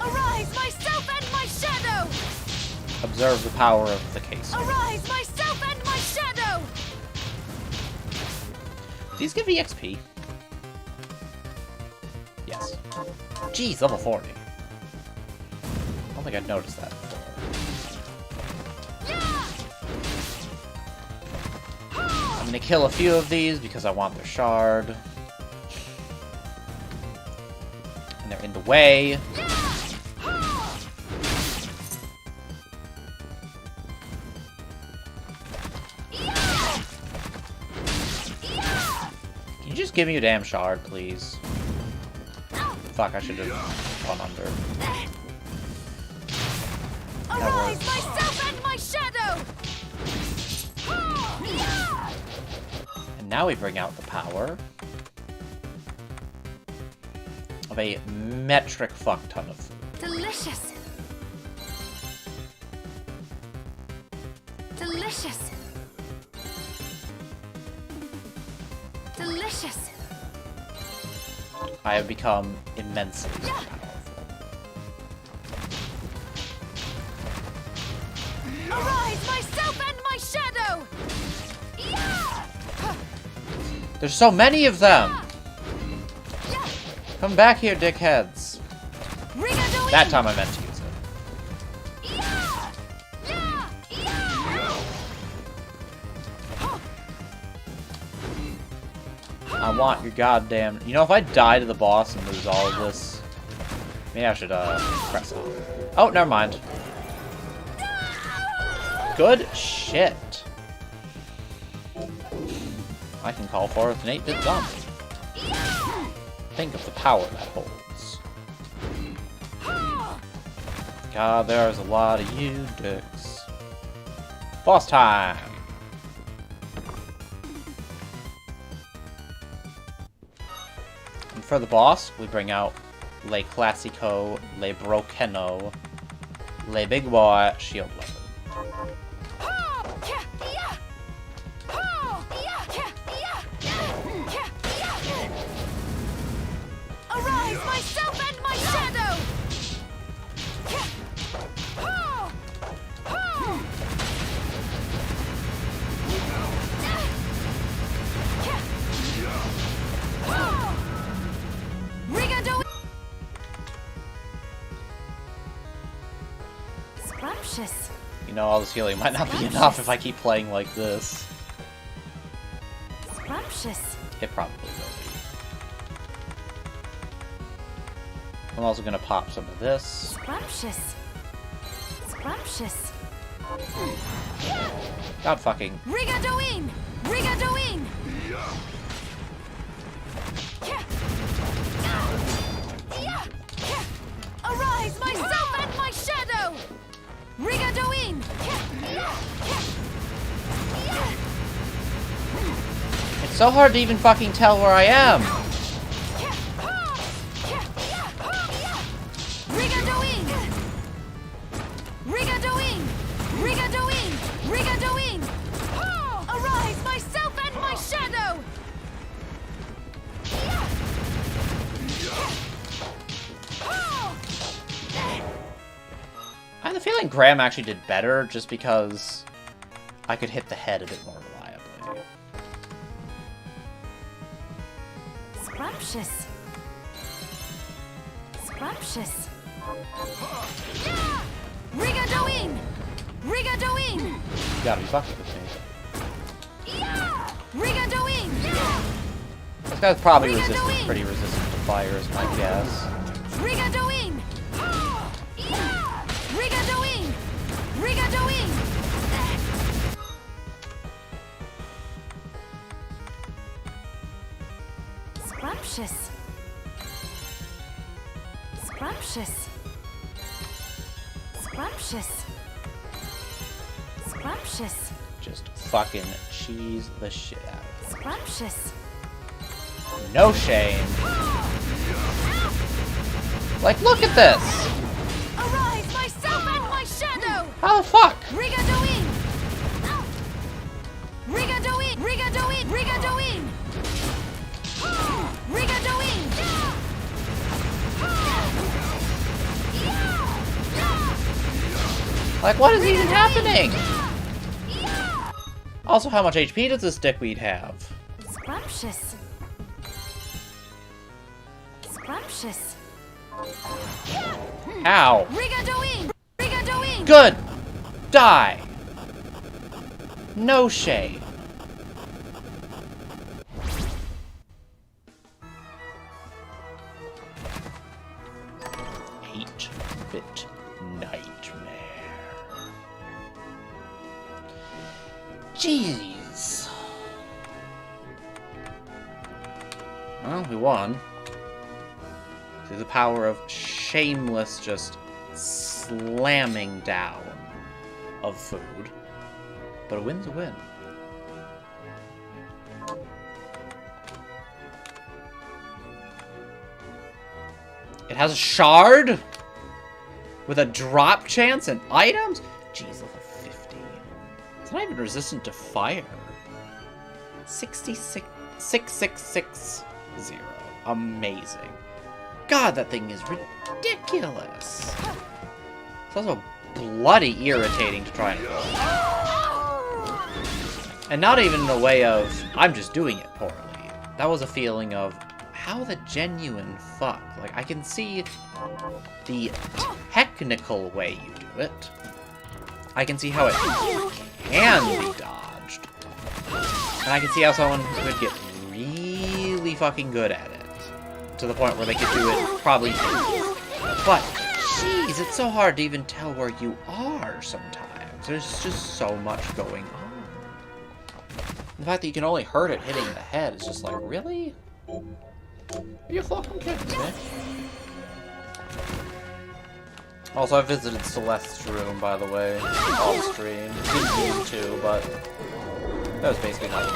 Arise, myself and my shadow! Observe the power of the case. Arise, myself and my shadow! These give EXP. Yes. Jeez, level 40. I don't think I'd noticed that before. I'm gonna kill a few of these because I want their shard. And they're in the way. Can you just give me a damn shard, please? Fuck, I should have gone under. Arise, myself and my shadow! And now we bring out the power of a metric fuck ton of food. Delicious. Delicious. Delicious. I have become immensely powerful. Arise, myself and my shadow! There's so many of them! Come back here, dickheads. Rigadoing! That time I meant to use it. I want your goddamn... You know, if I die to the boss and lose all of this... Maybe I should, press it. Oh, never mind. Good shit. I can call forth an 8-bit zombie. Think of the power that holds. God, there's a lot of you dicks. Boss time! And for the boss, we bring out Le Classico, Le Brokeno, Le Big Boy Shield Weapon. Arise, myself and my shadow! Scrumptious. You know, all this healing might not be enough if I keep playing like this. Scrumptious. It probably will be. I'm also gonna pop some of this. Scrumptious. Scrumptious. God fucking. Rigadoin! Rigadoin! Arise, myself and my shadow! Rigadoin! It's so hard to even fucking tell where I am. Rigadoin! Rigadoin! Rigadoin! Rigadoin! Arise, myself and my shadow! I have a feeling Graham actually did better just because I could hit the head a bit more reliably. Scrumptious. Scrumptious. Rigadoin! Rigadoin! You gotta be fucking with me. Rigadoin! This guy's probably pretty resistant to fire is my guess. Rigadoin! Rigadoin! Rigadoin! Scrumptious. Scrumptious. Scrumptious. Scrumptious. Just fucking cheese the shit out of Scrumptious. it. No shame. Like, look at this! Arise, myself and my shadow! How the fuck? Rigadoin! Rigadoin! Rigadoin! Rigadoin! Rigadoin! Like, what is even happening? Also, how much HP does this dickweed have? Scrumptious. Scrumptious. Ow. Rigadoin! Rigadoin! Good! Die! No shame. Eight-bit nightmare. Jeez. Well, we won. Through the power of shameless just slamming down of food. But a win's a win. It has a shard? With a drop chance and items? Jeez, level 50. It's not even resistant to fire. 6660. Amazing. God, that thing is ridiculous. It's also bloody irritating to try and avoid. And not even in a way of, I'm just doing it poorly. That was a feeling of, how the genuine fuck? Like, I can see the technical way you do it. I can see how it can be dodged. And I can see how someone could get really pretty fucking good at it. To the point where they could do it probably. But, jeez, it's so hard to even tell where you are sometimes. There's just so much going on. The fact that you can only hurt it hitting the head is just like, really? Are you fucking kidding me? Also, I visited Celeste's room, by the way, off stream. Didn't mean to, but that was basically how it.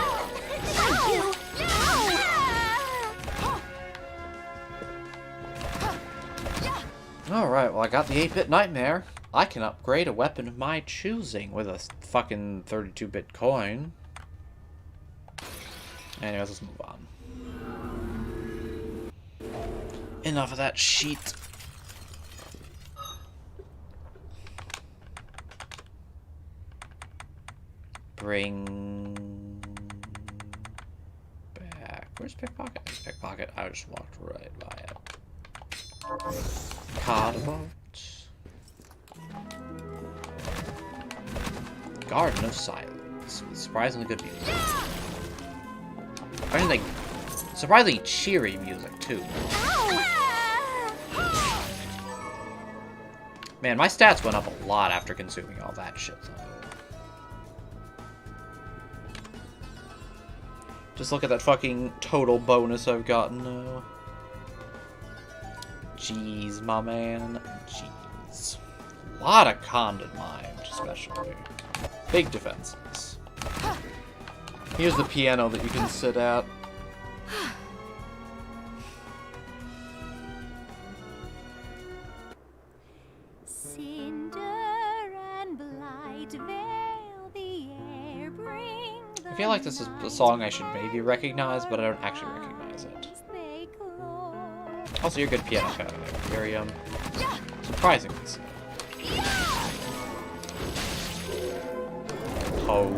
Alright, well I got the 8-bit nightmare. I can upgrade a weapon of my choosing with a fucking 32-bit coin. Anyways, let's move on. Enough of that sheet. Bring back. Where's Pickpocket? Pickpocket. I just walked right by it. Cardboard. Garden of Silence. Surprisingly good music. I think surprisingly cheery music too. Man, my stats went up a lot after consuming all that shit. Just look at that fucking total bonus I've gotten now. Jeez, my man. Jeez. A lot of Condon Mind, especially. Big defenses. Here's the piano that you can sit at. Cinder and blight veil the air, bring I feel like this is a song I should maybe recognize, but I don't actually recognize it. Also, you're a good piano player, Miriam. Surprisingly so. Oh.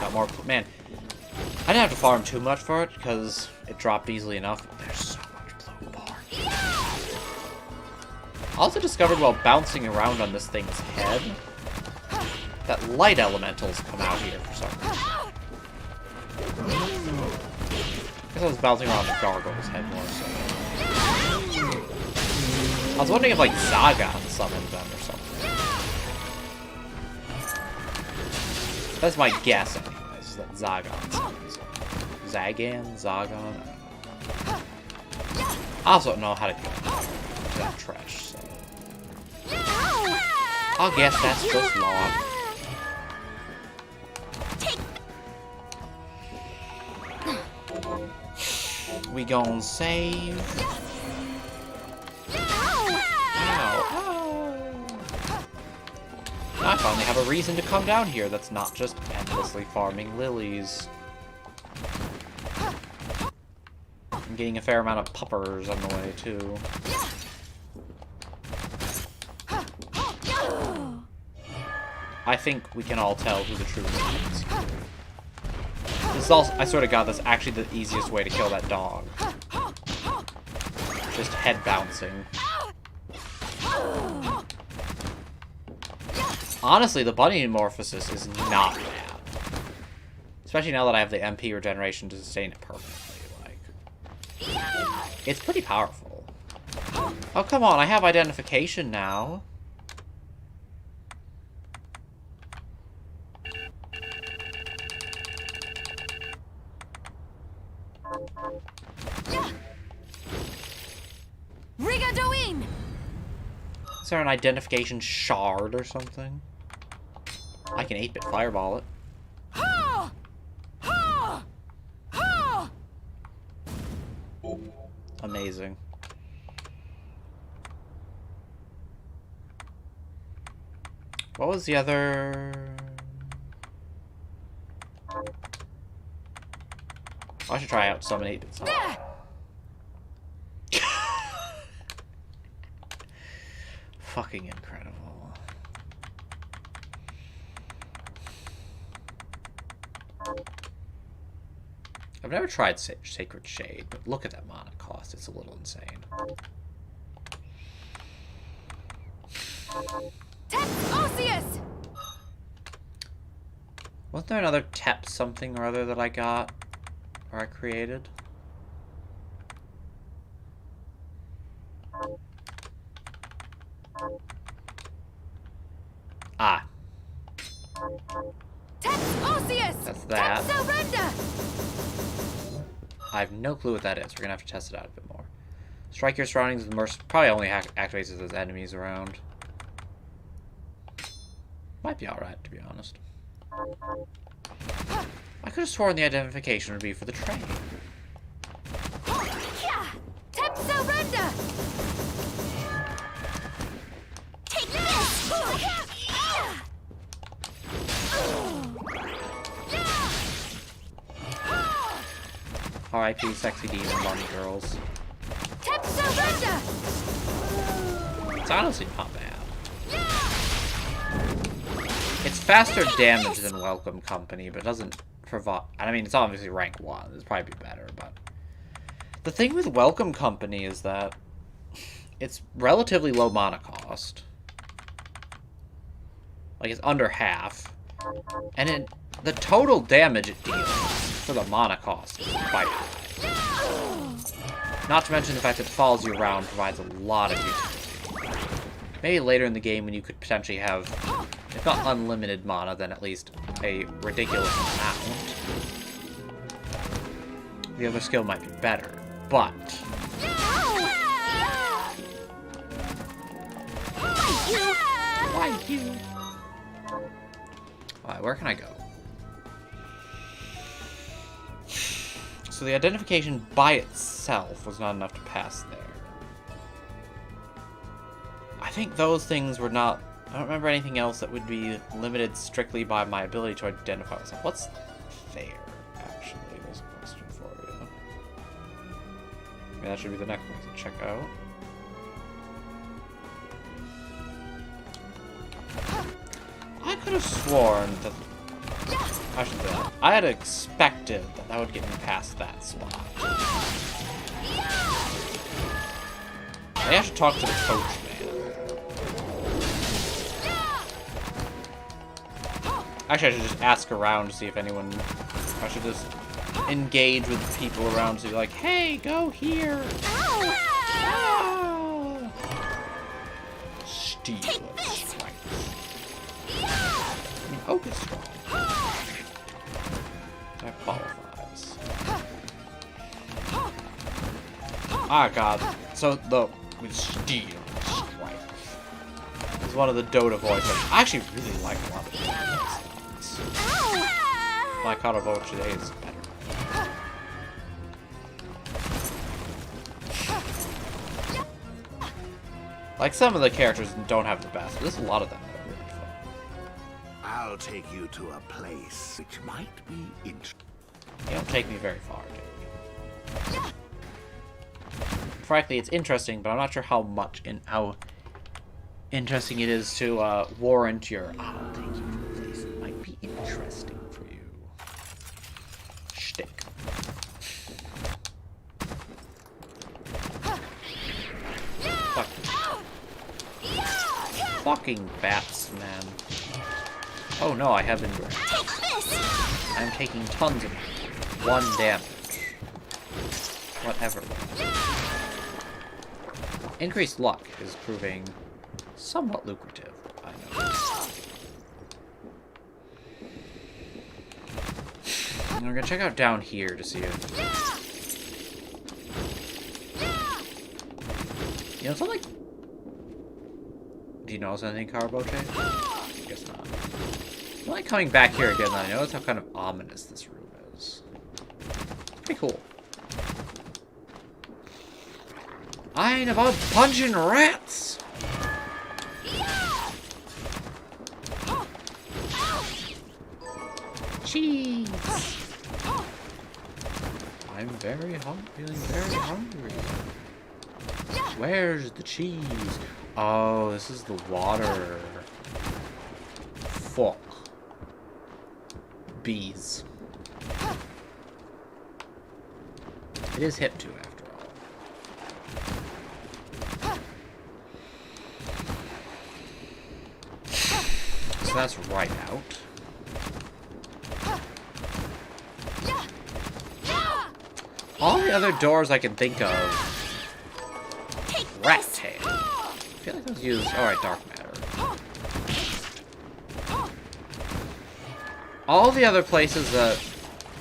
Got more. Man, I didn't have to farm too much for it because it dropped easily enough. But there's so much blue bar. I also discovered while bouncing around on this thing's head that light elementals come out here for some reason. I guess I was bouncing around the gargoyle's head more so. I was wondering if like Zagan summoned them or something. That's my guess anyways, is that Zagan summons them. Zagan? Zagan? I also don't know how to get to that trash, so I'll guess that's just log. We gon' save. Ow. I finally have a reason to come down here that's not just endlessly farming lilies. I'm getting a fair amount of puppers on the way, too. I think we can all tell who the true villain is. This is also, I sort of got this actually the easiest way to kill that dog. Just head bouncing. Honestly, the bunny morphosis is not bad. Especially now that I have the MP regeneration to sustain it permanently. Like, it's pretty powerful. Oh, come on, I have identification now. Is there an identification shard or something? I can 8-bit fireball it. Amazing. What was the other... I should try out summon 8-bit stuff. Fucking incredible. I've never tried Sacred Shade, but look at that mana cost. It's a little insane. Wasn't there another tep something or other that I got? Or I created? Ah. That's that. I have no clue what that is. We're gonna have to test it out a bit more. Strike your surroundings with mercy. Probably only activates if there's enemies around. Might be alright, to be honest. I could have sworn the identification would be for the train. Tep surrender! Take this! R.I.P. sexy demon bunny girls. Tep surrender! It's honestly not bad. It's faster damage than Welcome Company, but doesn't provide... I mean, it's obviously rank 1. It's probably be better, but... The thing with Welcome Company is that it's relatively low mana cost. Like, it's under half. And the total damage it deals for the mana cost is quite high. Not to mention the fact that it follows you around provides a lot of utility. Maybe later in the game when you could potentially have, if not unlimited mana, then at least a ridiculous amount. The other skill might be better, but... Why you? Alright, where can I go? So the identification by itself was not enough to pass there. I think those things were not... I don't remember anything else that would be limited strictly by my ability to identify myself. What's there, actually? There's a question for you. Maybe that should be the next one to check out. I could have sworn that... I should say that. I had expected that that would get me past that slot. I should talk to the coach, man. Actually, I should just ask around to see if anyone... I should just engage with the people around to be like, hey, go here! Ah! Steel strike. I mean, Oak is strong. That qualifies. Ah, God. So, the... with steel strike. It's one of the Dota voices. I actually really like a lot of the my Kata voice today is better. Like, some of the characters don't have the best, but there's a lot of them that are really fun. I'll take you to a place which might be interesting. You don't take me very far, do you? Frankly, it's interesting, but I'm not sure how interesting it is to warrant your I'll take you to a place that might be interesting for you shtick. Fucking bats, man. Oh no, I have been... I'm taking tons of 1 damage. Whatever. Increased luck is proving somewhat lucrative, I know. And we're gonna check out down here to see if... You know, it's not like... Do you notice anything, Carboche? I guess not. I'm like coming back here again, I notice how kind of ominous this room is. Pretty cool. I ain't about punching rats! Cheese! I'm very hungry, feeling very hungry. Where's the cheese? Oh, this is the water. Fuck. Bees. It is hip to, after all. So that's right out. All the other doors I can think of. Rat tail. I feel like those use. Alright, dark matter. All the other places that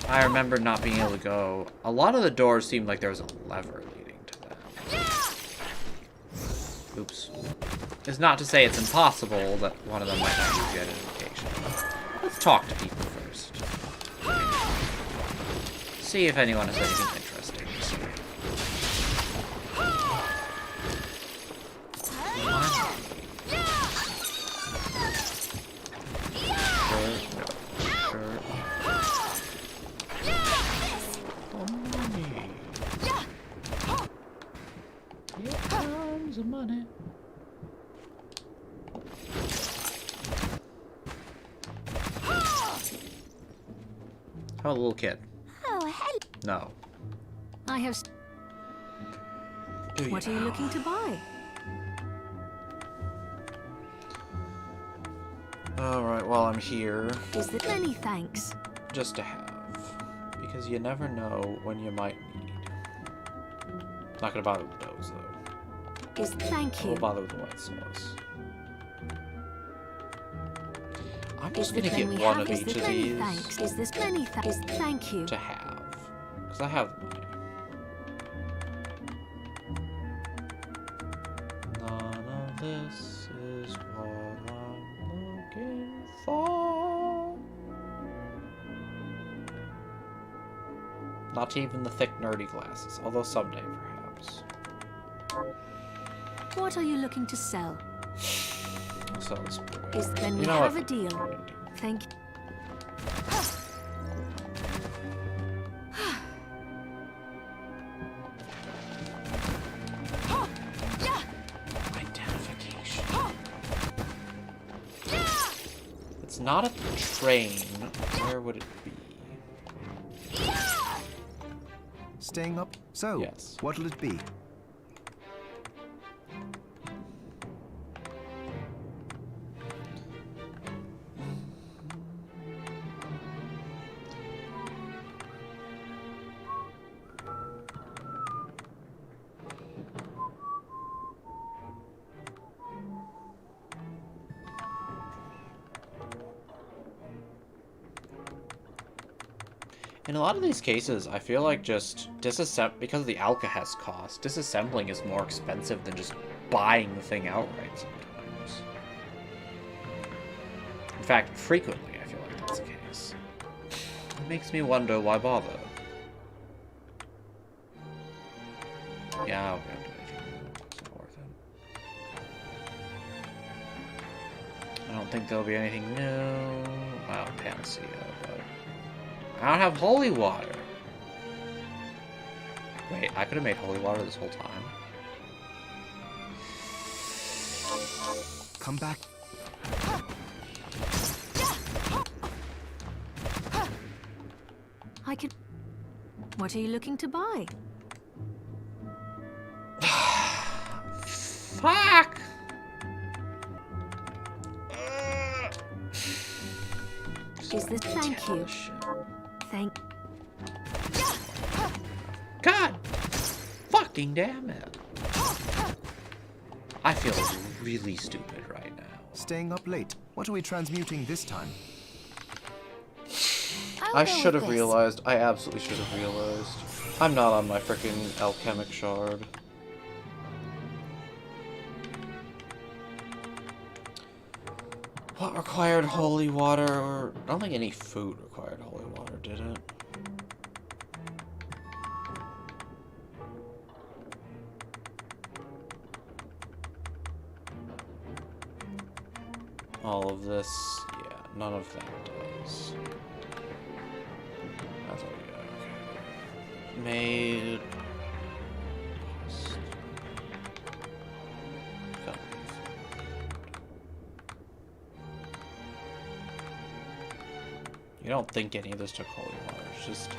I remember not being able to go, a lot of the doors seemed like there was a lever leading to them. Oops. It's not to say it's impossible that one of them might not use the identification. Let's talk to people first. See if anyone has anything interesting to say. Money. How a little kid? Oh, hello. No. I have. What are you looking to buy? Alright, well, I'm here. Is there many thanks? Just to have. Because you never know when you might need. Not gonna bother with those, though. Thank you. We'll bother with the white sauce. I'm just gonna get one of each of these. Thanks. Is this many thanks? Thank you. To have. Because I have money. None of this is what I'm looking for. Not even the thick, nerdy glasses. Although someday, perhaps. What are you looking to sell? I'll sell this boy. Then we have a deal. Thank you. Identification. It's not a train. Where would it be? Staying up? So, yes. What'll it be? In a lot of these cases, I feel like just because of the alka-hest cost, disassembling is more expensive than just buying the thing outright sometimes. In fact, frequently I feel like that's the case. It makes me wonder why bother. Yeah, I'll be able to do anything. It's not worth it. I don't think there'll be anything new. Wow, Panacea, but I don't have holy water. Wait, I could have made holy water this whole time. Come back. I could. What are you looking to buy? Fuck! Thank you. Thank. God! Fucking damn it. I feel really stupid right now. Staying up late. What are we transmuting this time? I should have realized. I absolutely should have realized. I'm not on my freaking alchemic shard. What required holy water? Or I don't think any food required holy water, did it? All of this, yeah, none of that does. That's all we got. Okay. Made. You don't think any of this took holy water. It's just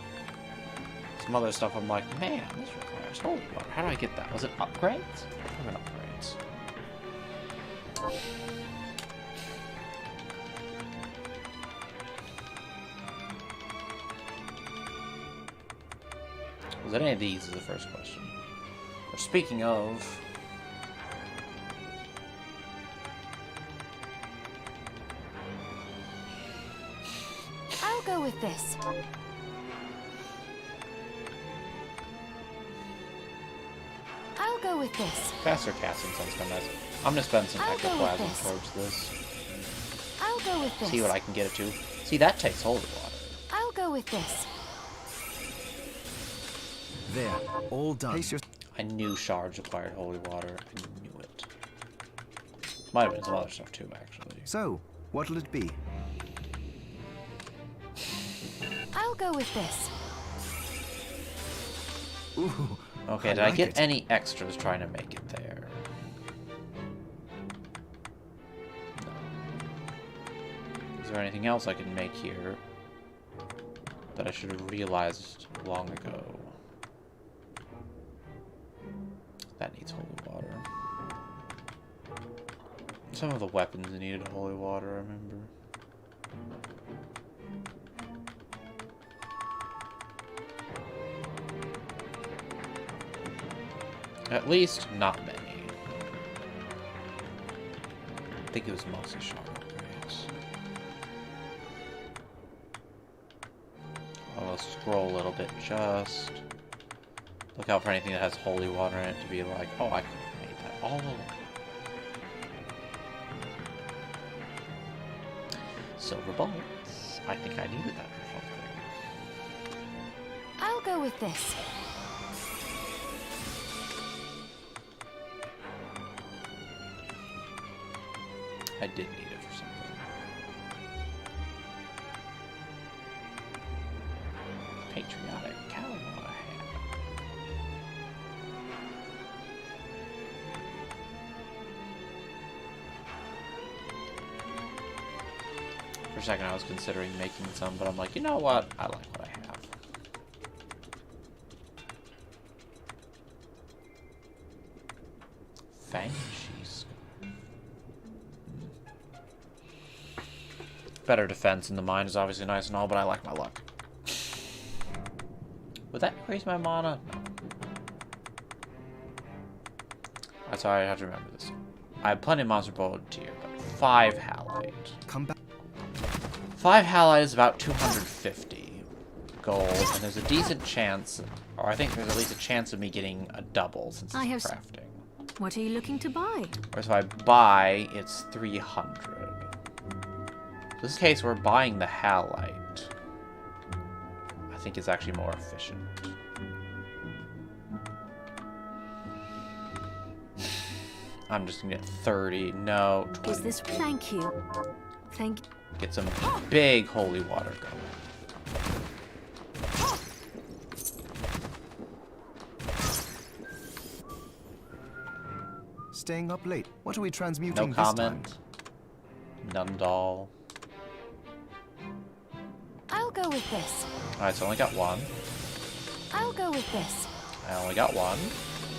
some other stuff. I'm like, man, this requires holy water. How do I get that? Was it upgrades? I mean, upgrades. Was it any of these is the first question. But speaking of... I'll go with this. I'll go with this. Faster casting sounds kind of nice. I'm gonna spend some I'll go with ectoplasm this. towards this. I'll go with this. See what I can get it to. See, that takes holy water. I'll go with this. There, all done. Place your... I knew shards required holy water. I knew it. Might have been some other stuff too, actually. So, what'll it be? I'll go with this. Ooh, Okay, did I like get it. any extras trying to make it there? No. Is there anything else I can make here that I should have realized long ago? That needs holy water. Some of the weapons needed holy water, I remember. At least, not many. I think it was mostly shard upgrades. I'll scroll a little bit just. Look out for anything that has holy water in it to be like, oh, I could have made that all along. Silver bullets. I think I needed that for something. I'll go with this. I did need it for something. Patriotic cowboy hat. For a second I was considering making some, but I'm like, you know what? I like what I have. Fang sheath. Better defense in the mine is obviously nice and all, but I like my luck. Would that increase my mana? No. That's how I have to remember this. I have plenty of monster bow tier, but 5 halite. Come back. 5 halite is about 250 gold, and there's a decent chance, or I think there's at least a chance of me getting a double since I it's have crafting. What are you looking to buy? Whereas if I buy, it's 300. In this case, we're buying the halite. I think it's actually more efficient. I'm just gonna get 30. No, 20. Is this? Thank you. Thank. Get some big holy water going. Staying up late. What are we No transmuting this time? comment. Nundal. I'll go with this. Alright, so I only got one. I'll go with this. I only got one.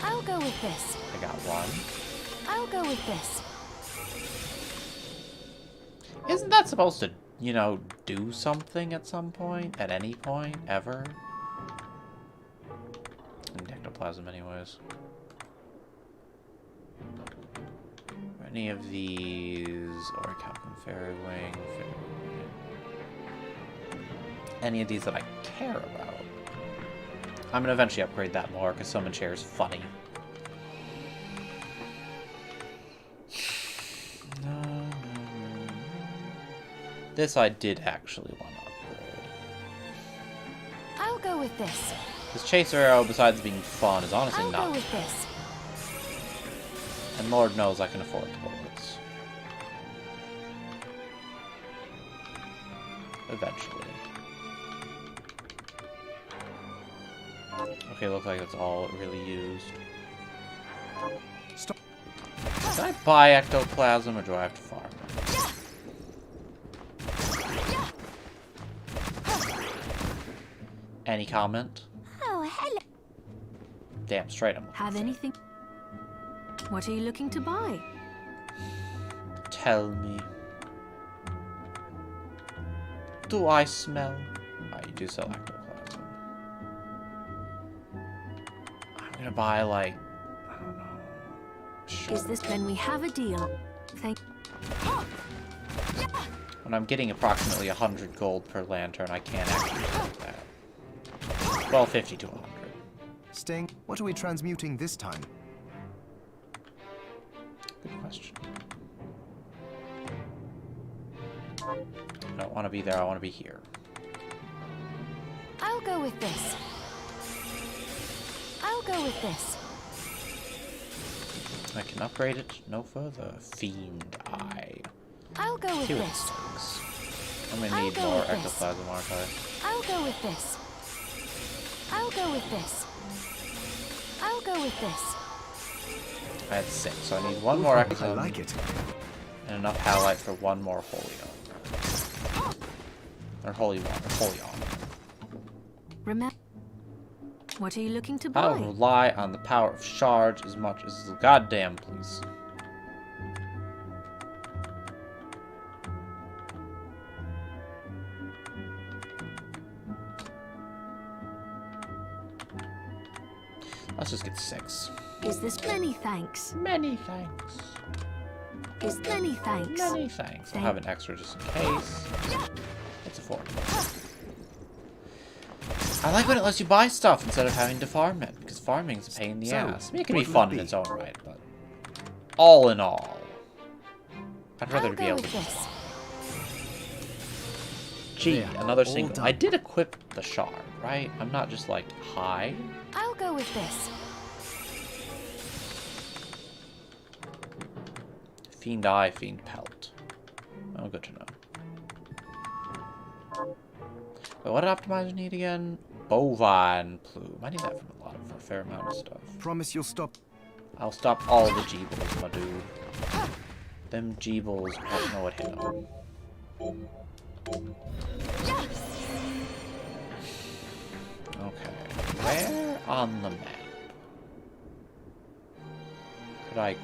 I'll go with this. I got one. I'll go with this. Isn't that supposed to, you know, do something at some point? At any point? Ever? And ectoplasm anyways. Any of these, or Captain Fairy Wing, any of these that I care about. I'm gonna eventually upgrade that more, because Summon Chair is funny. This I did actually want to upgrade. I'll go with this. This Chaser Arrow, besides being fun, is honestly I'll not. go with this. And Lord knows I can afford the bullets. Eventually. Okay, looks like it's all really used. Stop. Can I buy ectoplasm or do I have to farm it? Any comment? Oh, hello. Damn straight I'm Have looking anything? What are you looking to buy? for. Tell me. Do I smell? Ah, you do sell ectoplasm. I'm gonna buy, like, I don't know. Sure. Is this then we have a deal? Thank. When I'm getting approximately 100 gold per lantern, I can't actually do that. 1250 to 100. Sting, what are we transmuting this time? Good question. I don't want to be there, I want to be here. I'll go with this. I'll go with this. I can upgrade it no further. Fiend Eye. I'll go with See what this. this takes. I'm gonna I'll need go more with this. ectoplasm, aren't I? I'll go with this. I'll go with this. I'll go with this. I had 6, so I need one more I ectoplasm. like it. And enough halite for one more holy honor. Or holy water. Holy honor. Remember. What are you looking to I'll buy? rely on the power of shards as much as the goddamn please. Let's just get 6. Is this many thanks? Many thanks. Is many thanks? Many thanks. I'll have an extra just in case. It's affordable. I like when it lets you buy stuff instead of having to farm it, because farming's a pain in the So, ass. I mean, it can be what will fun it in be? its own right, but all in all, I'd rather I'll be go able with to. this. Gee, There, another all single. done. I did equip the shard, right? I'm not just like high. I'll go with this. Fiend Eye, Fiend Pelt. Oh, good to know. Wait, what did optimizer need again? Bovine Plume. I need that from for a fair amount of stuff. Promise you'll stop. I'll stop all the Jeebles, my dude. Them Jeebles don't know what hit them. Okay. Where on the map could I go?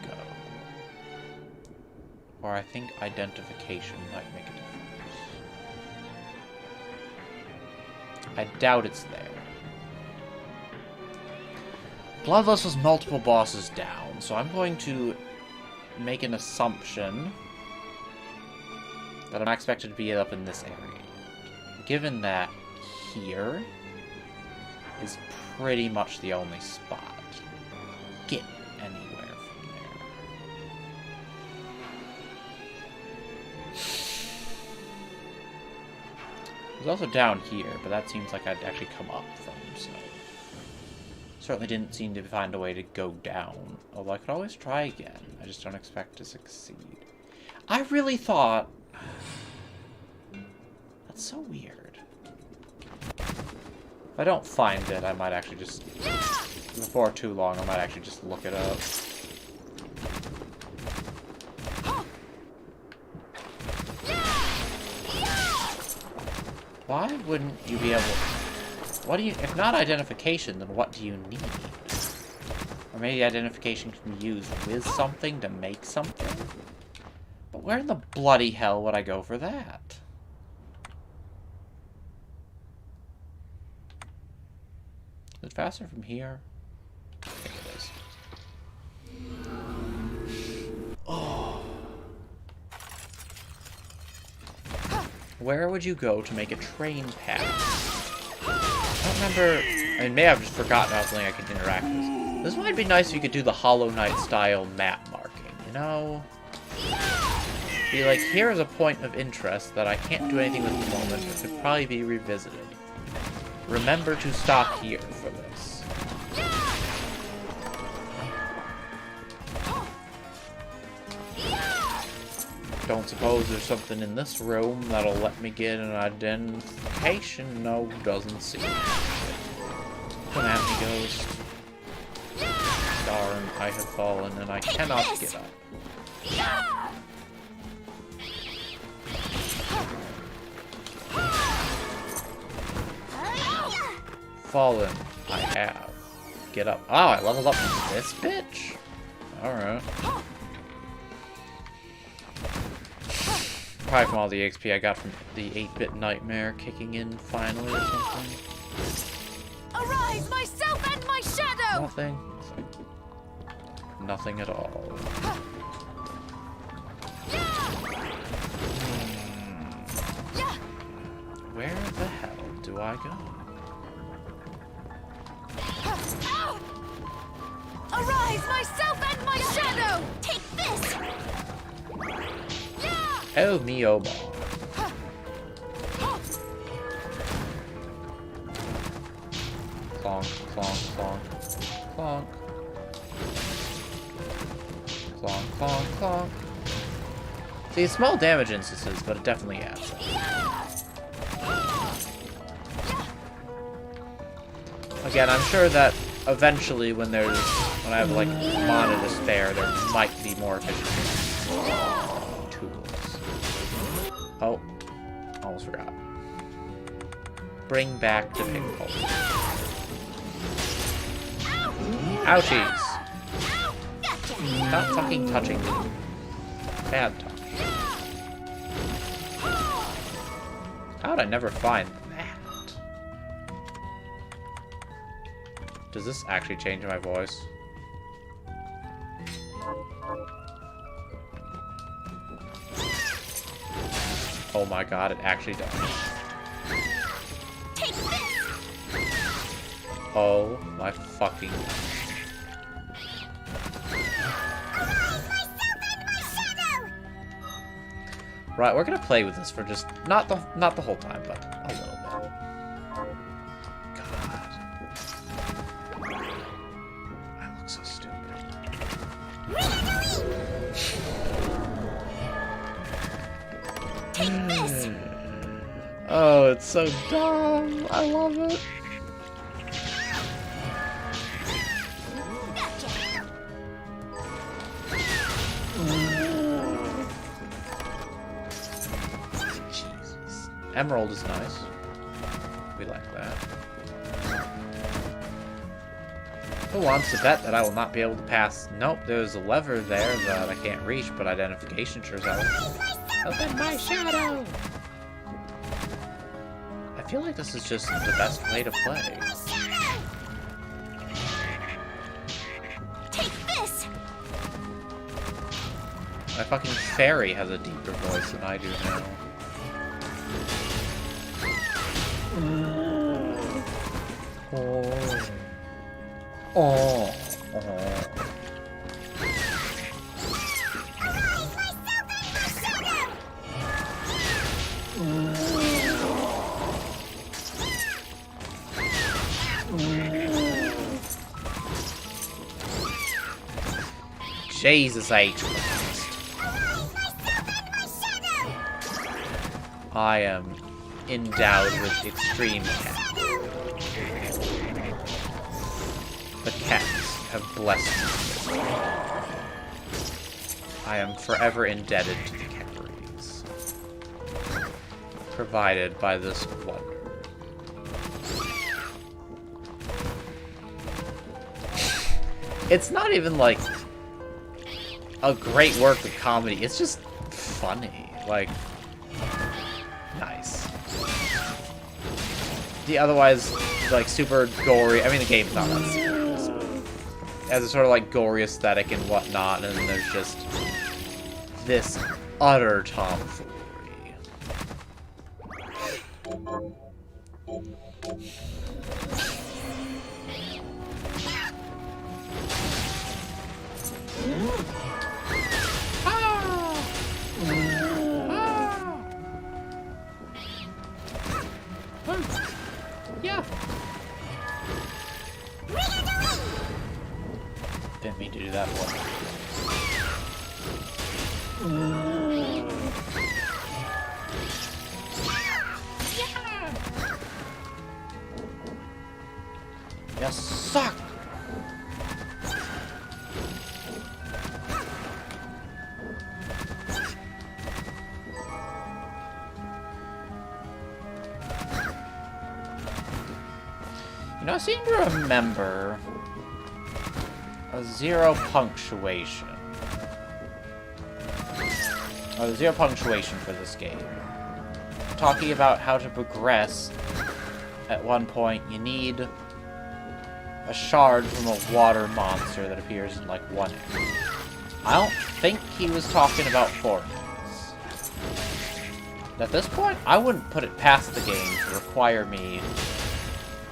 Or I think identification might make a difference. I doubt it's there. Bloodlust was multiple bosses down, so I'm going to make an assumption that I'm not expected to be up in this area. Given that here is pretty much the only spot. Get anywhere from there. It was also down here, but that seems like I'd actually come up from, so... Certainly didn't seem to find a way to go down. Although I could always try again. I just don't expect to succeed. I really thought... That's so weird. If I don't find it, I might actually just... Before too long, I might actually just look it up. Why wouldn't you be able... What do you... If not identification, then what do you need? Or maybe identification can be used with something to make something? But where in the bloody hell would I go for that? Is it faster from here? I think it is. Oh. Where would you go to make a train path? I don't remember. I mean, maybe I've just forgotten about something I can interact with. This might be nice if you could do the Hollow Knight style map marking, you know? Be like, here's a point of interest that I can't do anything with at the moment, but could probably be revisited. Remember to stop here for this. Don't suppose there's something in this room that'll let me get an identification? No, doesn't seem. Come at me, ghost. Darn, I have fallen and I cannot get up. Fallen, I have. Get up. Oh, I leveled up this bitch? Alright. Probably from all the XP I got from the 8-bit nightmare kicking in finally or something. Arise, myself and my shadow! Nothing? Nothing at all. Where the hell do I go? Arise, myself and my shadow! Take this! Oh, me oh my. Clonk, clonk, clonk, clonk. Clonk, clonk, clonk. See, small damage instances, but it definitely adds up. Again, I'm sure that eventually when I have, like, mana to spare, there might be more efficient tools. Oh, almost forgot. Bring back the pig pole. Ouchies! Stop fucking touching me. Bad touch. How'd I never find that? Does this actually change my voice? Oh my god, it actually does. Take this! Oh my fucking god. Right, we're gonna play with this for just not the whole time, but a little bit. God, I look so stupid. Take this! Oh, it's so dumb. I love it. Emerald is nice. We like that. Who wants to bet that I will not be able to pass? Nope, there's a lever there that I can't reach, but identification sure out. Open my shadow! I feel like this is just the best way to play. Take this! My fucking fairy has a deeper voice than I do now. Oh. Jesus H. Christ. I am endowed with extreme cat. The cats have blessed me. I am forever indebted to the catteries. Provided by this wonder. It's not even like a great work of comedy, it's just funny. Like, nice. The otherwise, like, super gory, I mean, the game's not that serious, but it has a sort of, like, gory aesthetic and whatnot, and then there's just this utter tomfoolery. Yeah. Didn't mean to do that one. You suck. You know, I seem to remember a zero punctuation. Oh, the zero punctuation for this game. Talking about how to progress. At one point, you need a shard from a water monster that appears in, like, one area. I don't think he was talking about Fornius. At this point, I wouldn't put it past the game to require me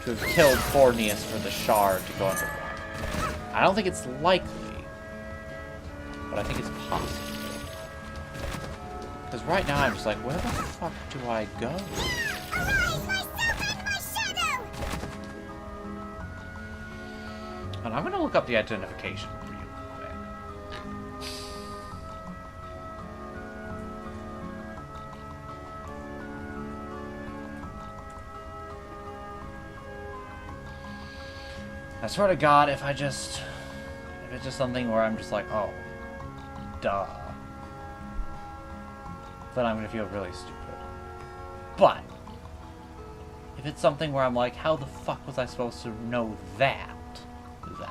to have killed Fornius for the shard to go underwater. I don't think it's likely, but I think it's possible. Because right now I'm just like, where the fuck do I go? Arise, myself and my shadow! And I'm gonna look up the identification real quick. I swear to God, if it's just something where I'm just like, oh, duh, then I'm gonna feel really stupid. But if it's something where I'm like, how the fuck was I supposed to know that? Then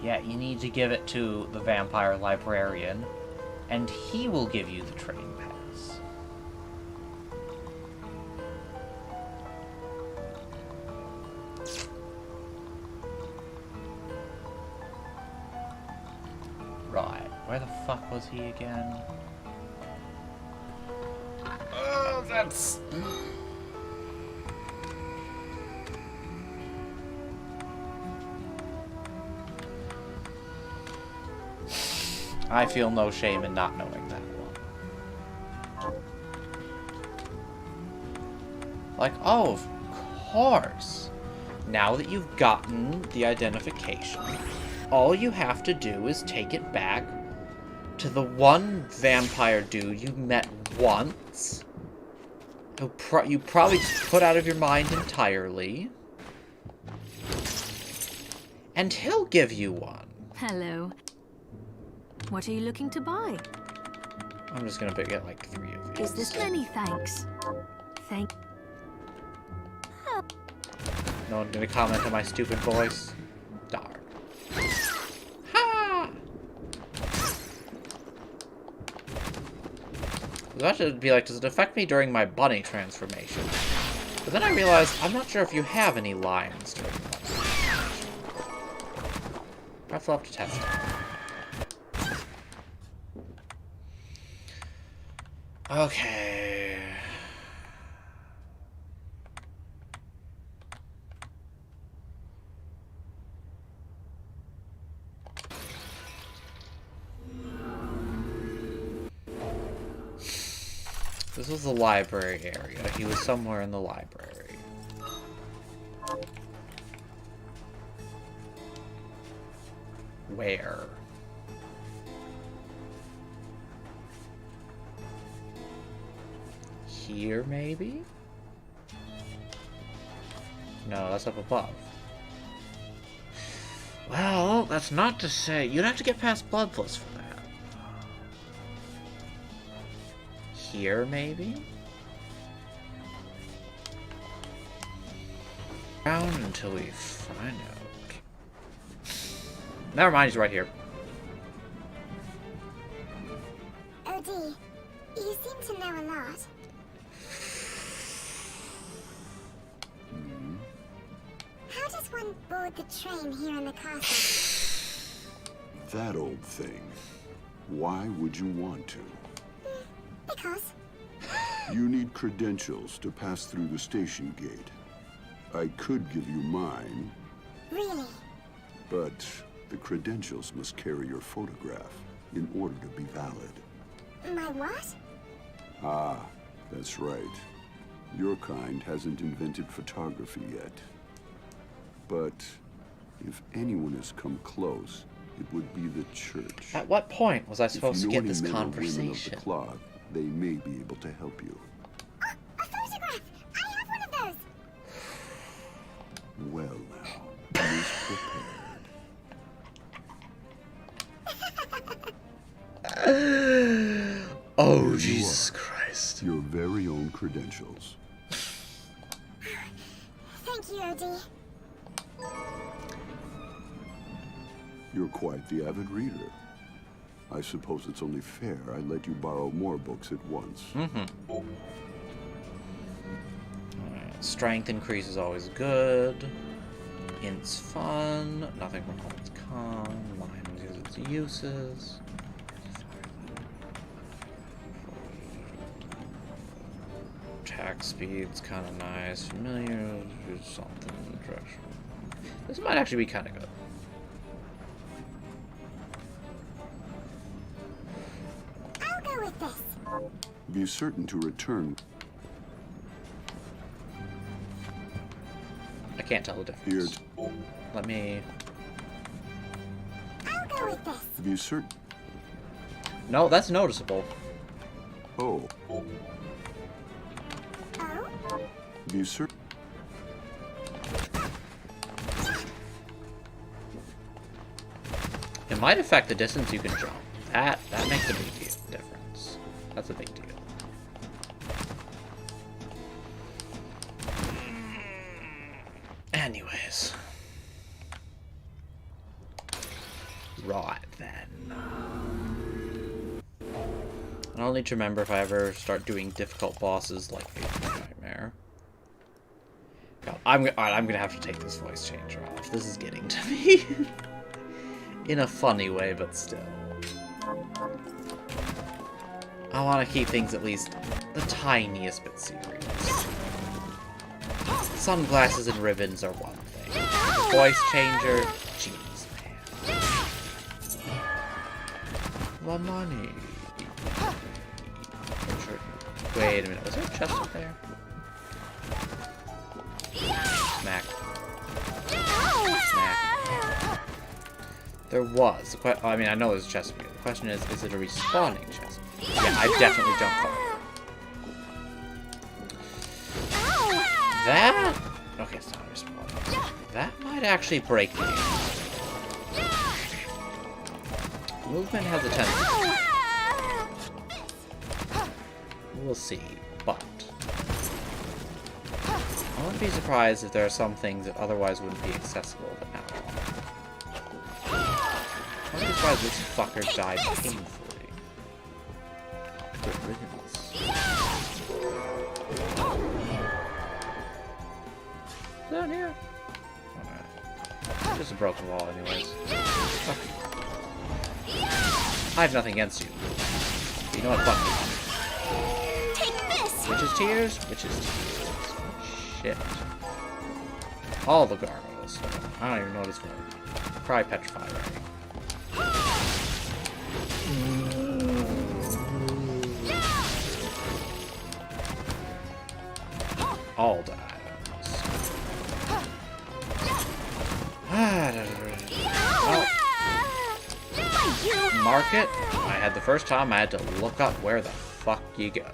yeah, you need to give it to the vampire librarian, and he will give you the train pass. Right, where the fuck was he again? Oh, that's... I feel no shame in not knowing that one. Like, oh, of course. Now that you've gotten the identification, all you have to do is take it back to the one vampire dude you met once, who you probably just put out of your mind entirely, and he'll give you one. Hello. What are you looking to buy? I'm just gonna get like 3 of these. Is this many thanks? Thank... No one's gonna comment on my stupid voice? Darn. Ha! I was about to be like, does it affect me during my bunny transformation? But then I realized, I'm not sure if you have any lines during the bunny transformation. Perhaps I'll have to test it. Okay. This was the library area. He was somewhere in the library. Where? Here, maybe? No, that's up above. Well, that's not to say... You'd have to get past Bloodless for that. Here, maybe? Around until we find out. Never mind, he's right here. OD, you seem to know a lot. How does one board the train here in the castle? That old thing. Why would you want to? Because? You need credentials to pass through the station gate. I could give you mine. Really? But the credentials must carry your photograph in order to be valid. My what? Ah, that's right. Your kind hasn't invented photography yet. But if anyone has come close, it would be the church. At what point was I supposed to get this If you know any men or women conversation? of the cloth, they may be able to help you. Oh, a photograph! I have one of those! Well now, he is prepared. Oh, Jesus Christ. Your very own credentials. Thank you, Odie. You're quite the avid reader. I suppose it's only fair I let you borrow more books at once. Alright, strength increase is always good. Int's fun. Nothing from home is con. Line uses its uses. Attack speed's kind of nice. Familiar. Do something in the direction. This might actually be kind of good. I'll go with this. Be certain to return. I can't tell the difference. Here. Let me. I'll go with this. Be certain. No, that's noticeable. Oh. Oh? Be certain. It might affect the distance you can jump. That makes a big difference. That's a big deal. Anyways. Right then. I'll need to remember if I ever start doing difficult bosses like Nightmare. God, alright, I'm gonna have to take this voice changer off. This is getting to me. In a funny way, but still. I want to keep things at least the tiniest bit serious. Sunglasses and ribbons are one thing. The voice changer, jeez, man. The money. Wait a minute, was there a chest up there? Smack. Smack. There was. I mean, I know there's a chest here. The question is it a respawning chest? Yeah, I definitely jumped on it. That? Okay, it's not respawning. That might actually break the game. Movement has a tendency. We'll see, but I wouldn't be surprised if there are some things that otherwise wouldn't be accessible, but now are. I wouldn't be surprised this fucker died painfully. Good riddance. Down here. Alright. Just a broken wall, anyways. Okay. I have nothing against you. But you know what? Fuck you. Witch's tears? Witch's tears. Shit. All the gargoyles. I don't even know what it's for. Probably petrify, right? All the items. Well, market. I had the first time I had to look up where the fuck you go.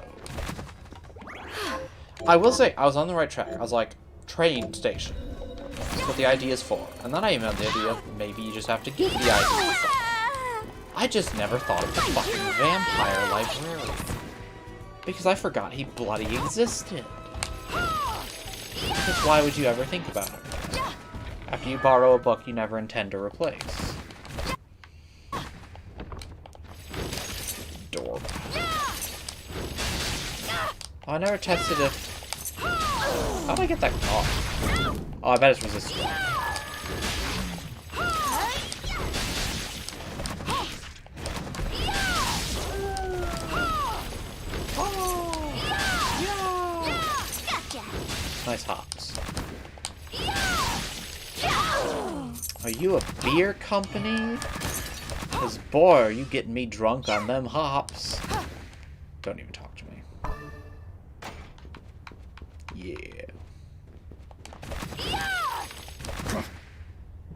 I will say, I was on the right track. I was like, train station. That's what the ID is for. And then I even had the idea, maybe you just have to give the ID to someone. I just never thought of the fucking vampire librarian. Because I forgot he bloody existed. Because why would you ever think about it? After you borrow a book you never intend to replace. Dorp. Oh, I never tested if... How did I get that car? Oh, I bet it's resistant. Nice hops. Are you a beer company? Because boy, are you getting me drunk on them hops. Don't even talk to me. Yeah.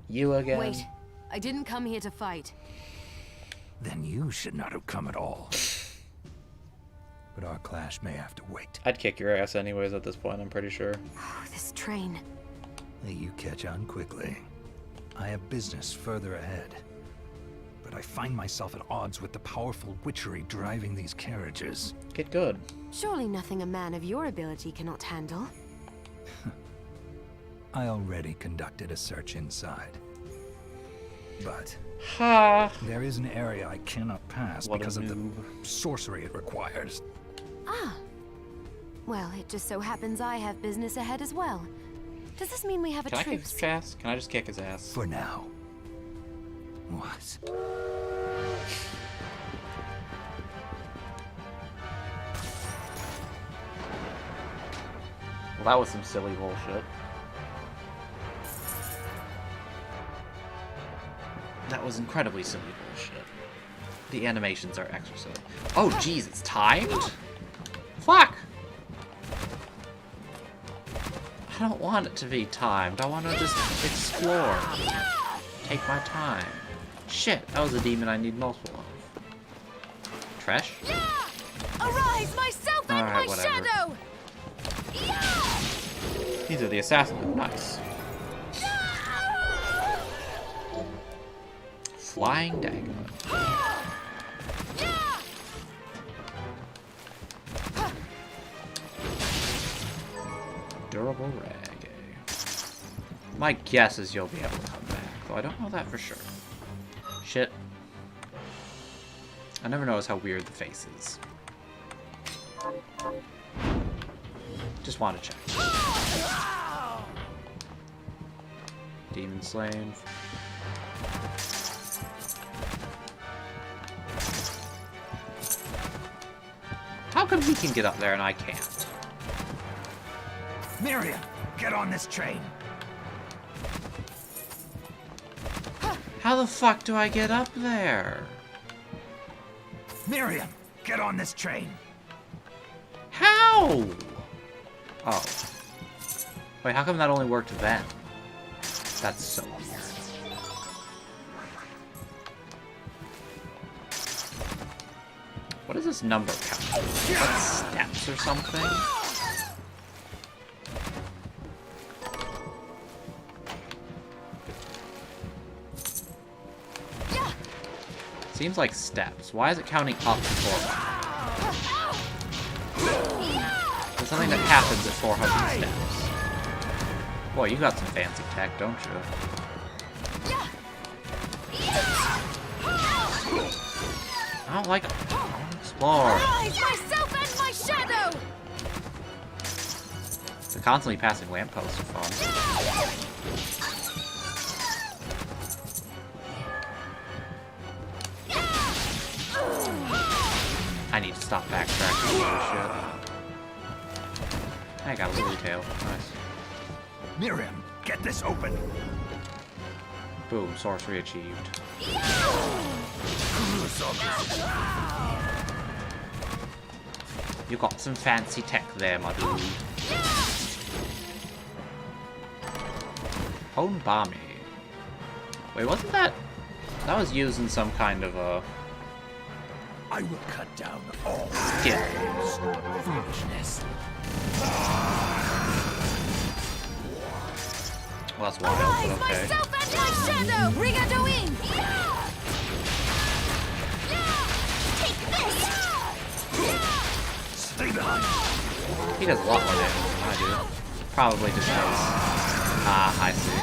You again? Wait, I didn't come here to fight. Then you should not have come at all. But our clash may have to wait. I'd kick your ass anyways at this point, I'm pretty sure. Oh, this train. You catch on quickly. I have business further ahead. but I find myself at odds with the powerful witchery driving these carriages. Get good. Surely nothing a man of your ability cannot handle. I already conducted a search inside. But Ha! there is an area I cannot pass What a because of the noob. sorcery it requires. Ah. Well, it just so happens I have business ahead as well. Does this mean we have a Can I kick truce? his ass? Can I just kick his ass? For now. What? Well, that was some silly bullshit. That was incredibly silly bullshit. The animations are extra silly. Oh, jeez, it's timed? Fuck! I don't want it to be timed. I want to just explore. Take my time. Shit, that was a demon I need multiple of. Trash? Arise, myself and Alright, my whatever. shadow! These are the assassins. Nice. Flying dagger. Durable rag. My guess is you'll be able to come back, though I don't know that for sure. Shit. I never notice how weird the face is. Just want to check. Demon slain. How come he can get up there and I can't? Miriam, get on this train. How the fuck do I get up there? Miriam, get on this train. How? Oh. Wait, how come that only worked then? That's so weird. What is this number count? What, steps or something? Seems like steps. Why is it counting up to 400? There's something that happens at 400 steps. Boy, you got some fancy tech, don't you? I don't like it. I want to explore. Arise, myself and my shadow! The constantly passing lampposts are fun. I need to stop backtracking with this shit. I got a lily tail. Nice. Miriam, get this open. Boom, sorcery achieved. You got some fancy tech there, my dude. Hone Balmy. Wait, wasn't that... That was used in some kind of a... I will cut down all skill. foolishness. Well, that's wild, Arise, but okay. myself and my shadow! Rigadoing! Take this! Stay behind. He does a lot more damage than I do. Probably just knows. Ah, I see.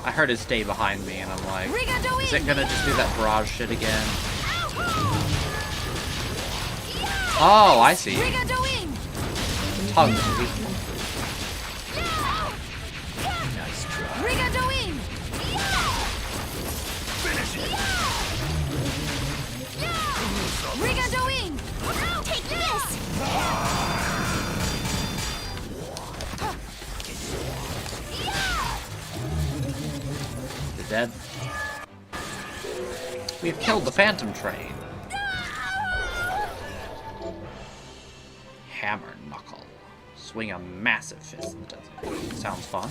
I heard it stay behind me, and I'm like, is it gonna just do that barrage shit again? Oh, I see. Rigadoing! Tons of people. Nice try. Rigadoing! Finish it. Rigadoing! Take this! They're dead. We've killed the Phantom Train. Hammer Knuckle. Swing a massive fist in the desert. Sounds fun.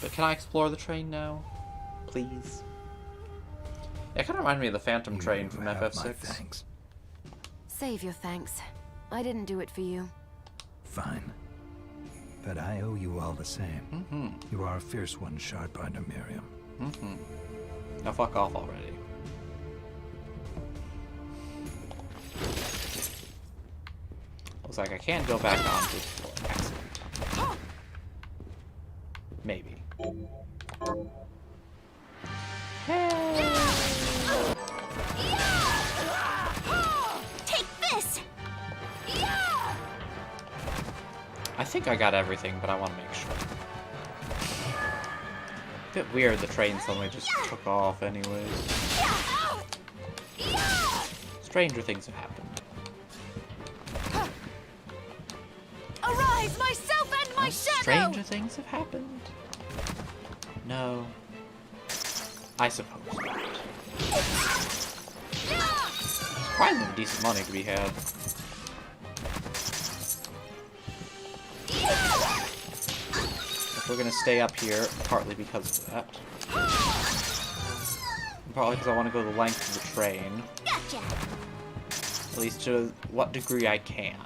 But can I explore the train now? Please? Yeah, it kind of reminded me of the Phantom Train from have my FF6. thanks. Save your thanks. I didn't do it for you. Fine. but I owe you all the same. You are a fierce one, Shardbinder Miriam. Now fuck off already. Looks like I can go back onto the floor. Excellent. Maybe. Take this! I think I got everything, but I want to make sure. A bit weird the train suddenly just took off anyways. Stranger things have happened. Arise, myself and my shadow! Stranger things have happened? No. I suppose not. Surprisingly decent money to be had. If we're gonna stay up here, partly because of that. And partly because I want to go the length of the train. Gotcha! At least to what degree I can.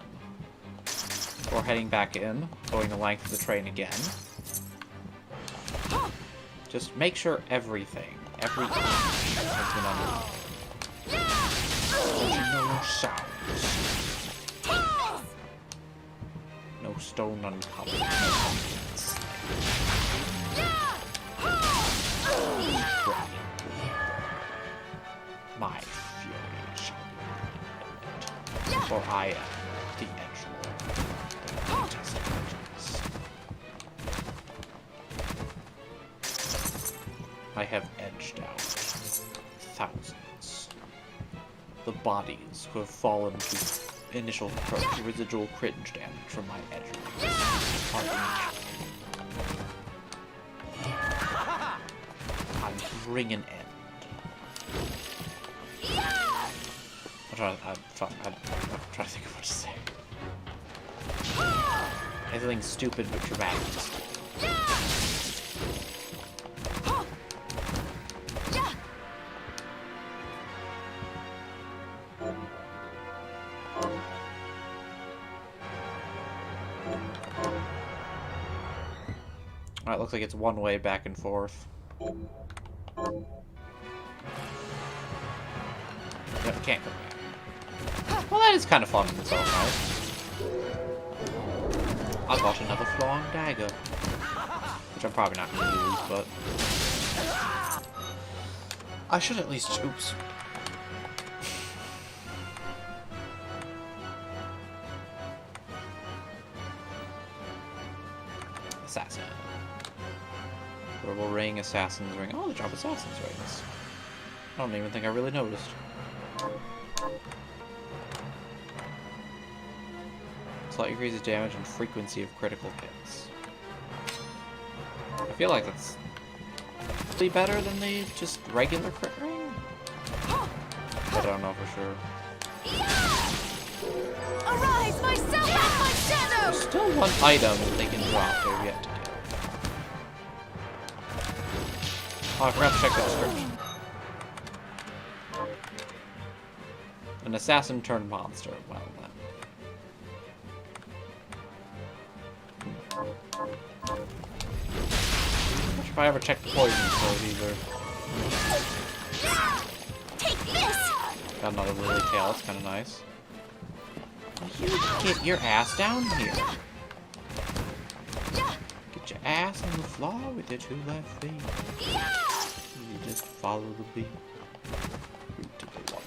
Before heading back in, going the length of the train again. Just make sure everything, every inch has been under. No sounds. No stone uncovered. My fury shall be ended. For I am the edgelord. The greatest of legends. I have edged out thousands. The bodies who have fallen to initial residual cringe damage from my edgelings are incapable. I bring an end. I'm trying to think of what to say. Everything stupid but dramatic. Alright, looks like it's one way back and forth. Yep, can't go back. Well, that is kind of fun in its own right. I got another flying dagger. Which I'm probably not going to use, but... I should at least... Oops. Assassin. Purple ring, assassin's ring. Oh, they drop assassin's rings. I don't even think I really noticed. Slightly increases damage and frequency of critical hits. I feel like that's really better than the just regular crit ring. But I don't know for sure. Arise, myself and my shadow! There's still one item that they can drop they've yet to get. Oh, I forgot to check the description. An assassin turned monster. Well then. Not sure if I ever checked the poison code either. Take this! Got another lily tail, that's kinda nice. You get your ass down here. Get your ass on the floor with your two left feet. You just follow the beat. Root to the water.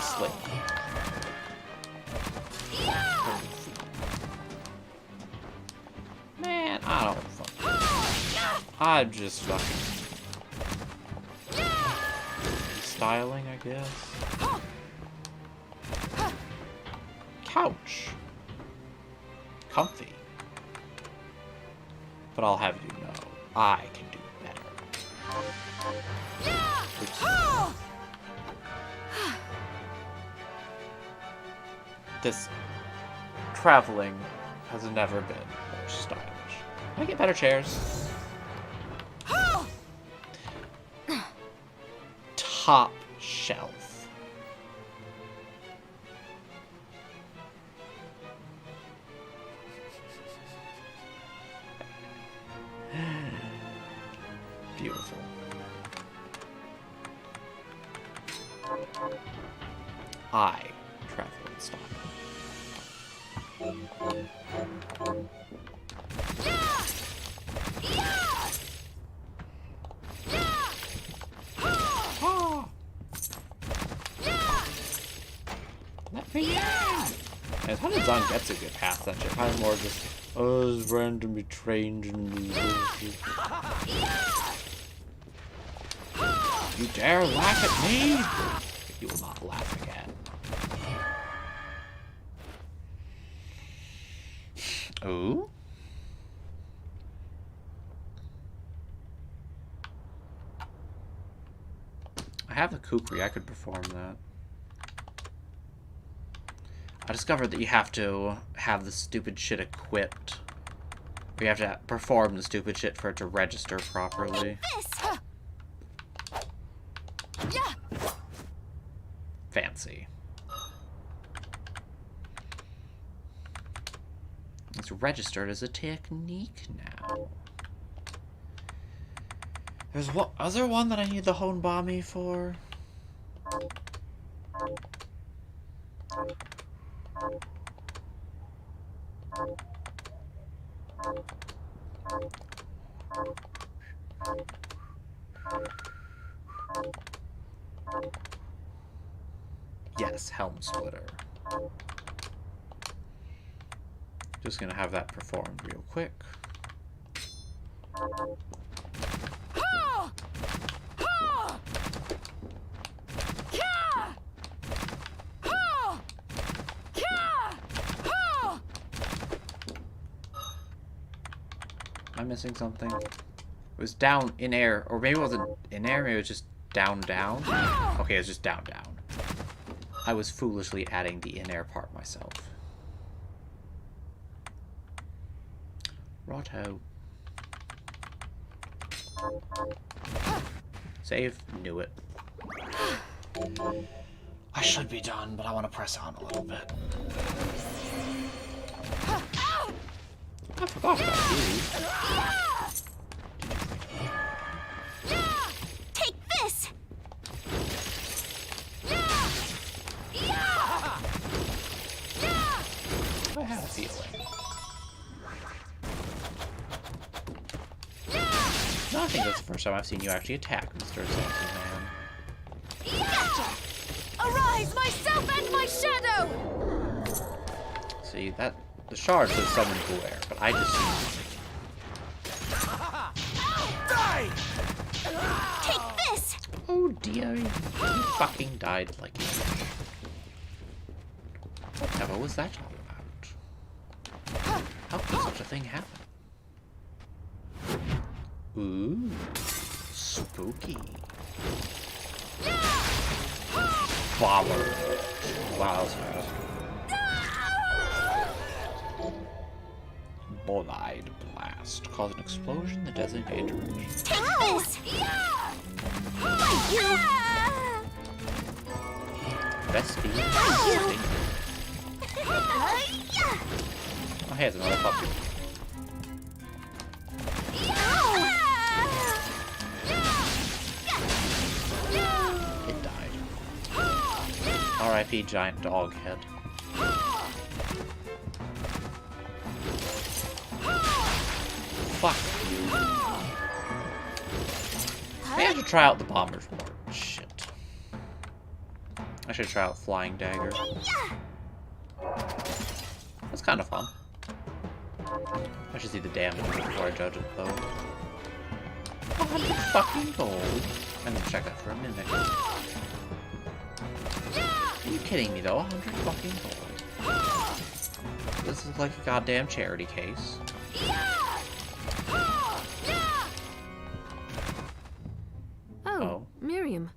Slip. Man, I don't fucking... I'm just fucking... styling, I guess. Couch. Comfy. But I'll have you know, I can do better. Oops. This traveling has never been more stylish. Can I get better chairs? Top shelf. I travel in style. Let me in! And how did Zangetsu get past that shit? Probably more just, oh, it's randomly trained and bullshit. You dare laugh at me? You will not laugh again. Oh? I have the kukri, I could perform that. I discovered that you have to have the stupid shit equipped. Or you have to perform the stupid shit for it to register properly. Fancy. It's registered as a technique now. There's one other one that I need the Honbami for. Yes, Helm Splitter. Just gonna have that performed real quick. Am I missing something? It was down in air, or maybe it wasn't in air, maybe it was just down, down. Okay, it's just down, down. I was foolishly adding the in-air part myself. Righto. Save. Knew it. I should be done, but I want to press on a little bit. I forgot about you. Take this! I have a feeling. No, I think that's the first time I've seen you actually attack, Mr. Assassin Man. Gotcha! Arise, myself and my shadow! See, that... The shard says summon glare, but I just see... Die! Take this! Oh dear, you fucking died like you. Whatever was that all about? How could such a thing happen? Ooh, spooky. Bomber. Wow, that's fast. Bolide blast. Cause an explosion in the designated direction. Take this! Thank you! Best speed. Oh, hey, it's another puppy. It died. R.I.P. giant dog head. Fuck you. Maybe I should try out the bombers more. Shit. I should try out flying dagger. That's kind of fun. I should see the damage before I judge it, though. 100 fucking gold. I'm gonna check that for a minute. Are you kidding me, though? 100 fucking gold. This is like a goddamn charity case. Oh, Miriam.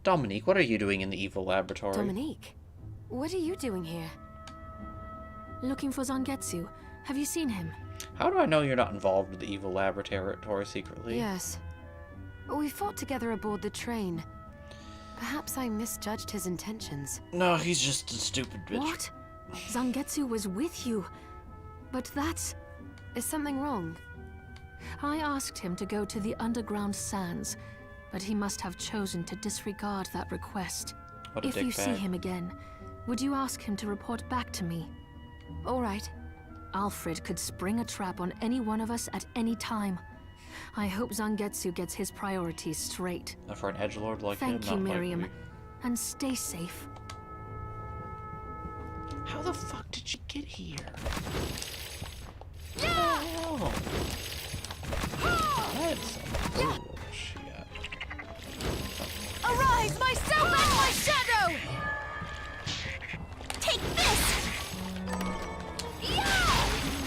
Dominique, what are you doing in the evil laboratory? Dominique, what are you doing here? Looking for Zangetsu. Have you seen him? How do I know you're not involved with the evil laboratory secretly? Yes. We fought together aboard the train. Perhaps I misjudged his intentions. No, he's just a stupid bitch. What? Zangetsu was with you. But that's... Is something wrong? I asked him to go to the underground sands, but he must have chosen to disregard that request. What a If you see dickbag. him again, would you ask him to report back to me? All right. Alfred could spring a trap on any one of us at any time. I hope Zangetsu gets his priorities straight. And for an edgelord like him, Thank you, not Miriam. likely. And stay safe. How the fuck did she get here? Oh. That's some bullshit. Arise, myself and my shadow! Take this!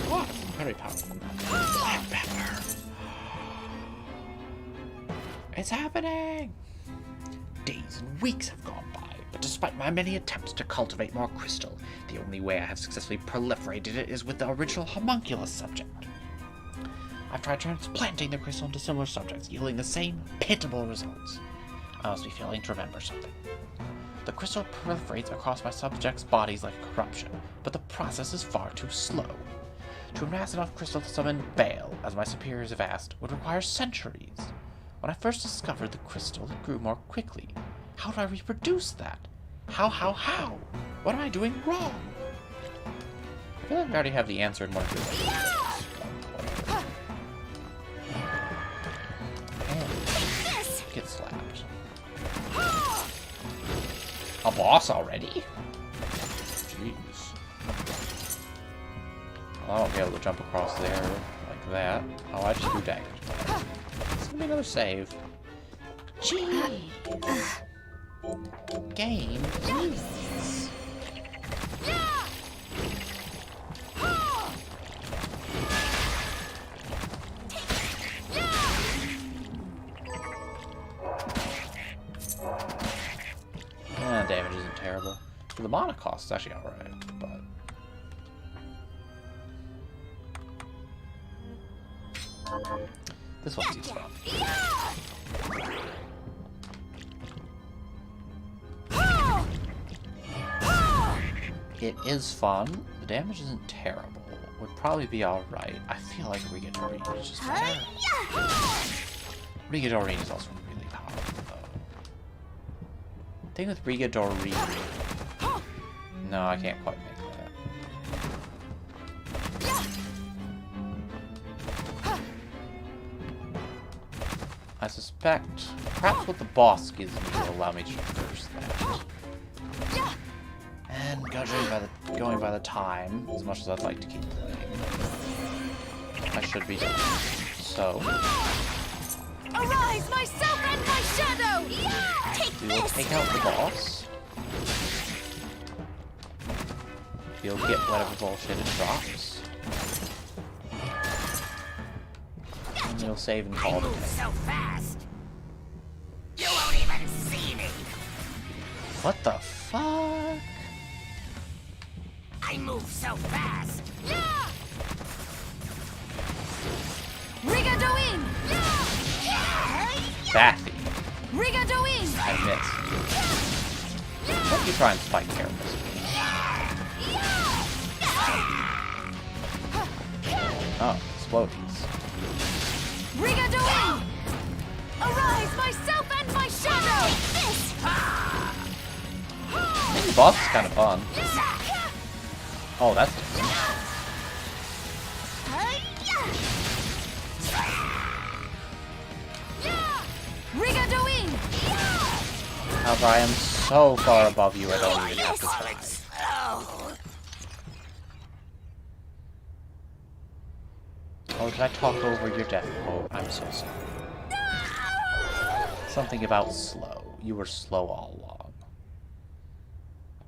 What? Very powerful. Black pepper. It's happening! Days and weeks have gone by, but despite my many attempts to cultivate more crystal, the only way I have successfully proliferated it is with the original homunculus subject. I've tried transplanting the crystal into similar subjects, yielding the same pitiable results. I must be failing to remember something. The crystal proliferates across my subjects' bodies like a corruption, but the process is far too slow. To amass enough crystal to summon Baal, as my superiors have asked, would require centuries. When I first discovered the crystal, it grew more quickly. How do I reproduce that? How? What am I doing wrong? I feel like I already have the answer in one of your videos. Get slapped. A boss already? Jeez. Well, I won't be able to jump across there like that. Oh, I just do daggers. It's gonna be another save. Jeez. Game, please. Damage isn't terrible. For the mana cost, it's actually alright, but... This one seems fun. It is fun. The damage isn't terrible. Would probably be alright. I feel like Rigadorine is just better. Rigadorine is also really powerful, though. Thing with Rigadorine... No, I can't quite make that. I suspect perhaps what the boss gives me will allow me to traverse that. And going by the time, as much as I'd like to keep playing, I should be done. So Arise, myself and my shadow! we will take out the boss. You'll get whatever bullshit it drops. And you'll save and call it a day. So fast, you won't even see me. What the fuck? I move so fast. Rigadoin! Bathy. Rigadoin! I missed. What are you trying to spike characters? Oh, explodies. Rigadoin! Arise, myself and my shadow! Maybe the boss is kind of fun. Oh, that's different. Rigadoin! However, I am so far above you, I don't even have to try. Oh, did I talk over your death? Oh, I'm so sorry. Something about slow. You were slow all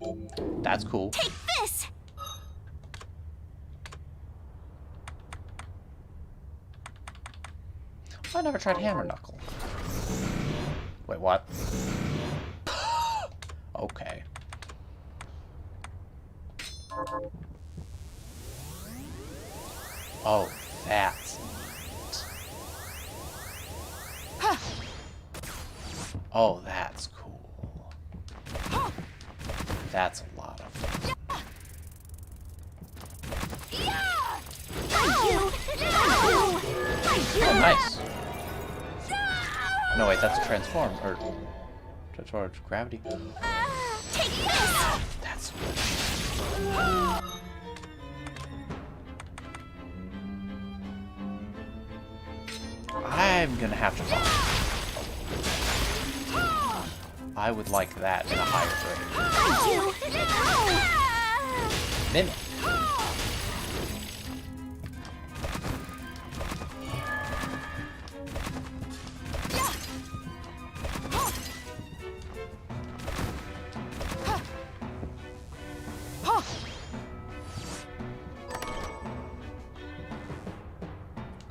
along. That's cool. Take this! I never tried hammer knuckle. Wait, what? Okay. Oh, that's neat. Oh, that's cool. That's a lot of fun. Oh, nice. No, wait, that's a transform, or towards gravity. Take this! That's what. I'm gonna have to follow. I would like that in a higher grade. Mimic.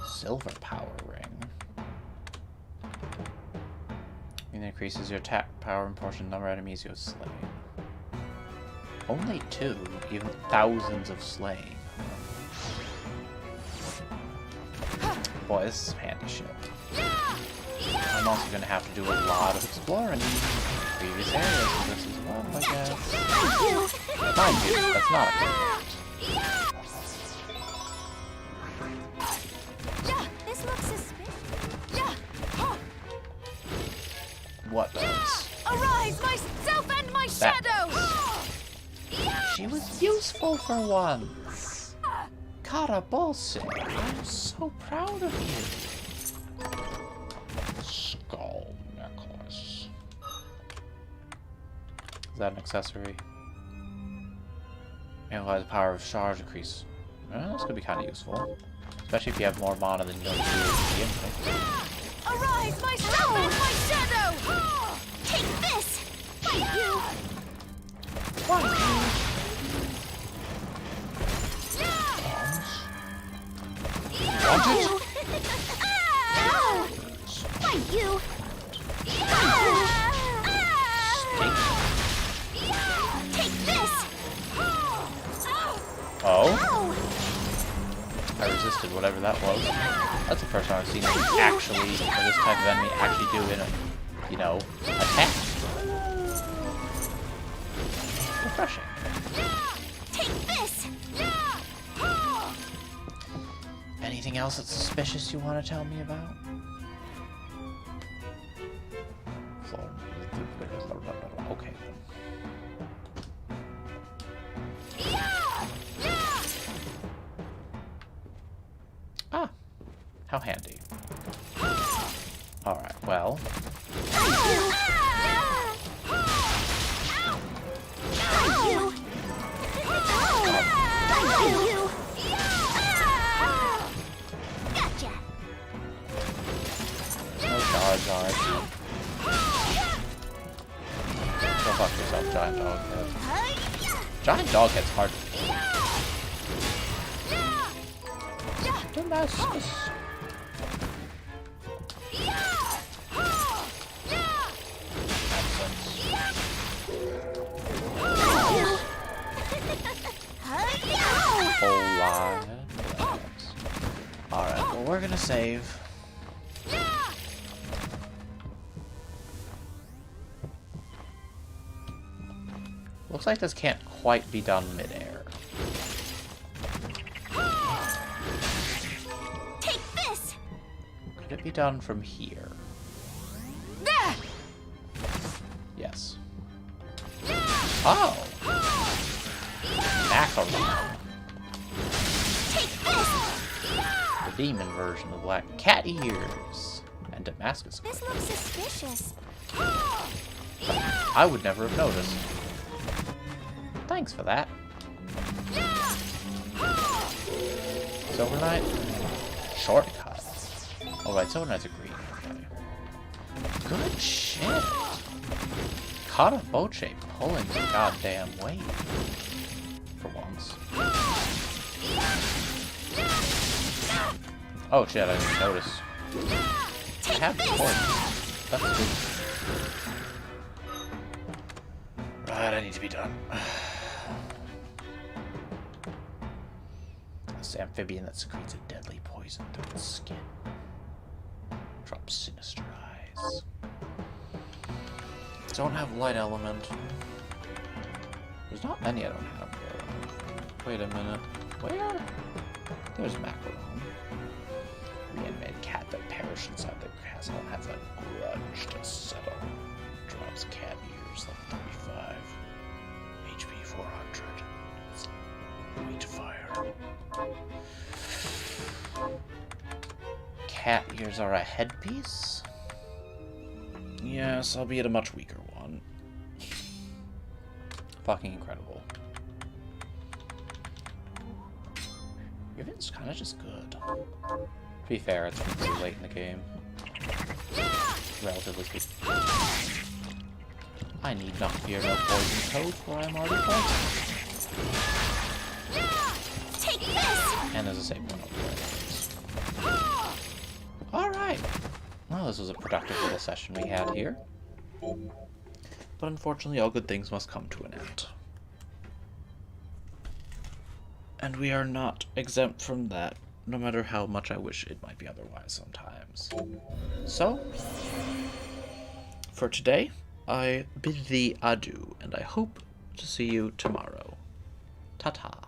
Silver power ring. It increases your attack power and portion number of enemies you have slain. Only 2, even thousands of slaying. Boy, this is handy shit. I'm also gonna have to do a lot of exploring in previous areas of this as well, I guess. Mind you, that's not a command. This looks suspicious. What does? Arise, myself and my That shadow! She was useful for once. Kara bullshit. I'm so proud of you. Skull necklace. Is that an accessory? Analyze the power of charge increase. This could be kind of useful. Especially if you have more mana than you don't do to begin with. Arise, myself and my shadow! Take this! Fight you! Want it? Fight you! Take this! Oh? I resisted whatever that was. That's the first time I've seen it actually, or this type of enemy actually do in a, you know, attack. Refreshing. Take this! Anything else that's suspicious you want to tell me about? Okay then. Ah, how handy. Alright, well. Gotcha! No charge on it. Go fuck yourself, giant dog head. Giant dog head's hard to kill. Damascus. Whole lot. Alright, well we're gonna save. Looks like this can't quite be done mid-air. Take this! Could it be done from here? Yes. Oh! Macaron. Take this! The demon version of Black Cat Ears. And Damascus. This looks suspicious. I would never have noticed. Thanks for that. Silver Knight? Shortcuts. Oh right, Silver Knights are green. Okay. Good shit. Caught a Boche pulling the goddamn weight. For once. Oh shit, I didn't even notice. I have the poison. That's good. Right, I need to be done. This amphibian that secretes a deadly poison through its skin. Drops sinister eyes. Don't have light element. There's not many I don't have though. Wait a minute. Where? There's a macaron. Reanimated cat that perished inside the castle has a grudge to settle. Drops cat ears level 35. cat ears are a headpiece? Yes, albeit a much weaker one. Fucking incredible. Riven's kind of just good. To be fair, it's like pretty late in the game. Relatively speaking. I need not fear no poison toad, for I'm already poisoned. Take this! And there's a save point over there. Alright. Well, this was a productive little session we had here. But unfortunately, all good things must come to an end. And we are not exempt from that, no matter how much I wish it might be otherwise sometimes. So, for today, I bid thee adieu, and I hope to see you tomorrow. Ta-ta.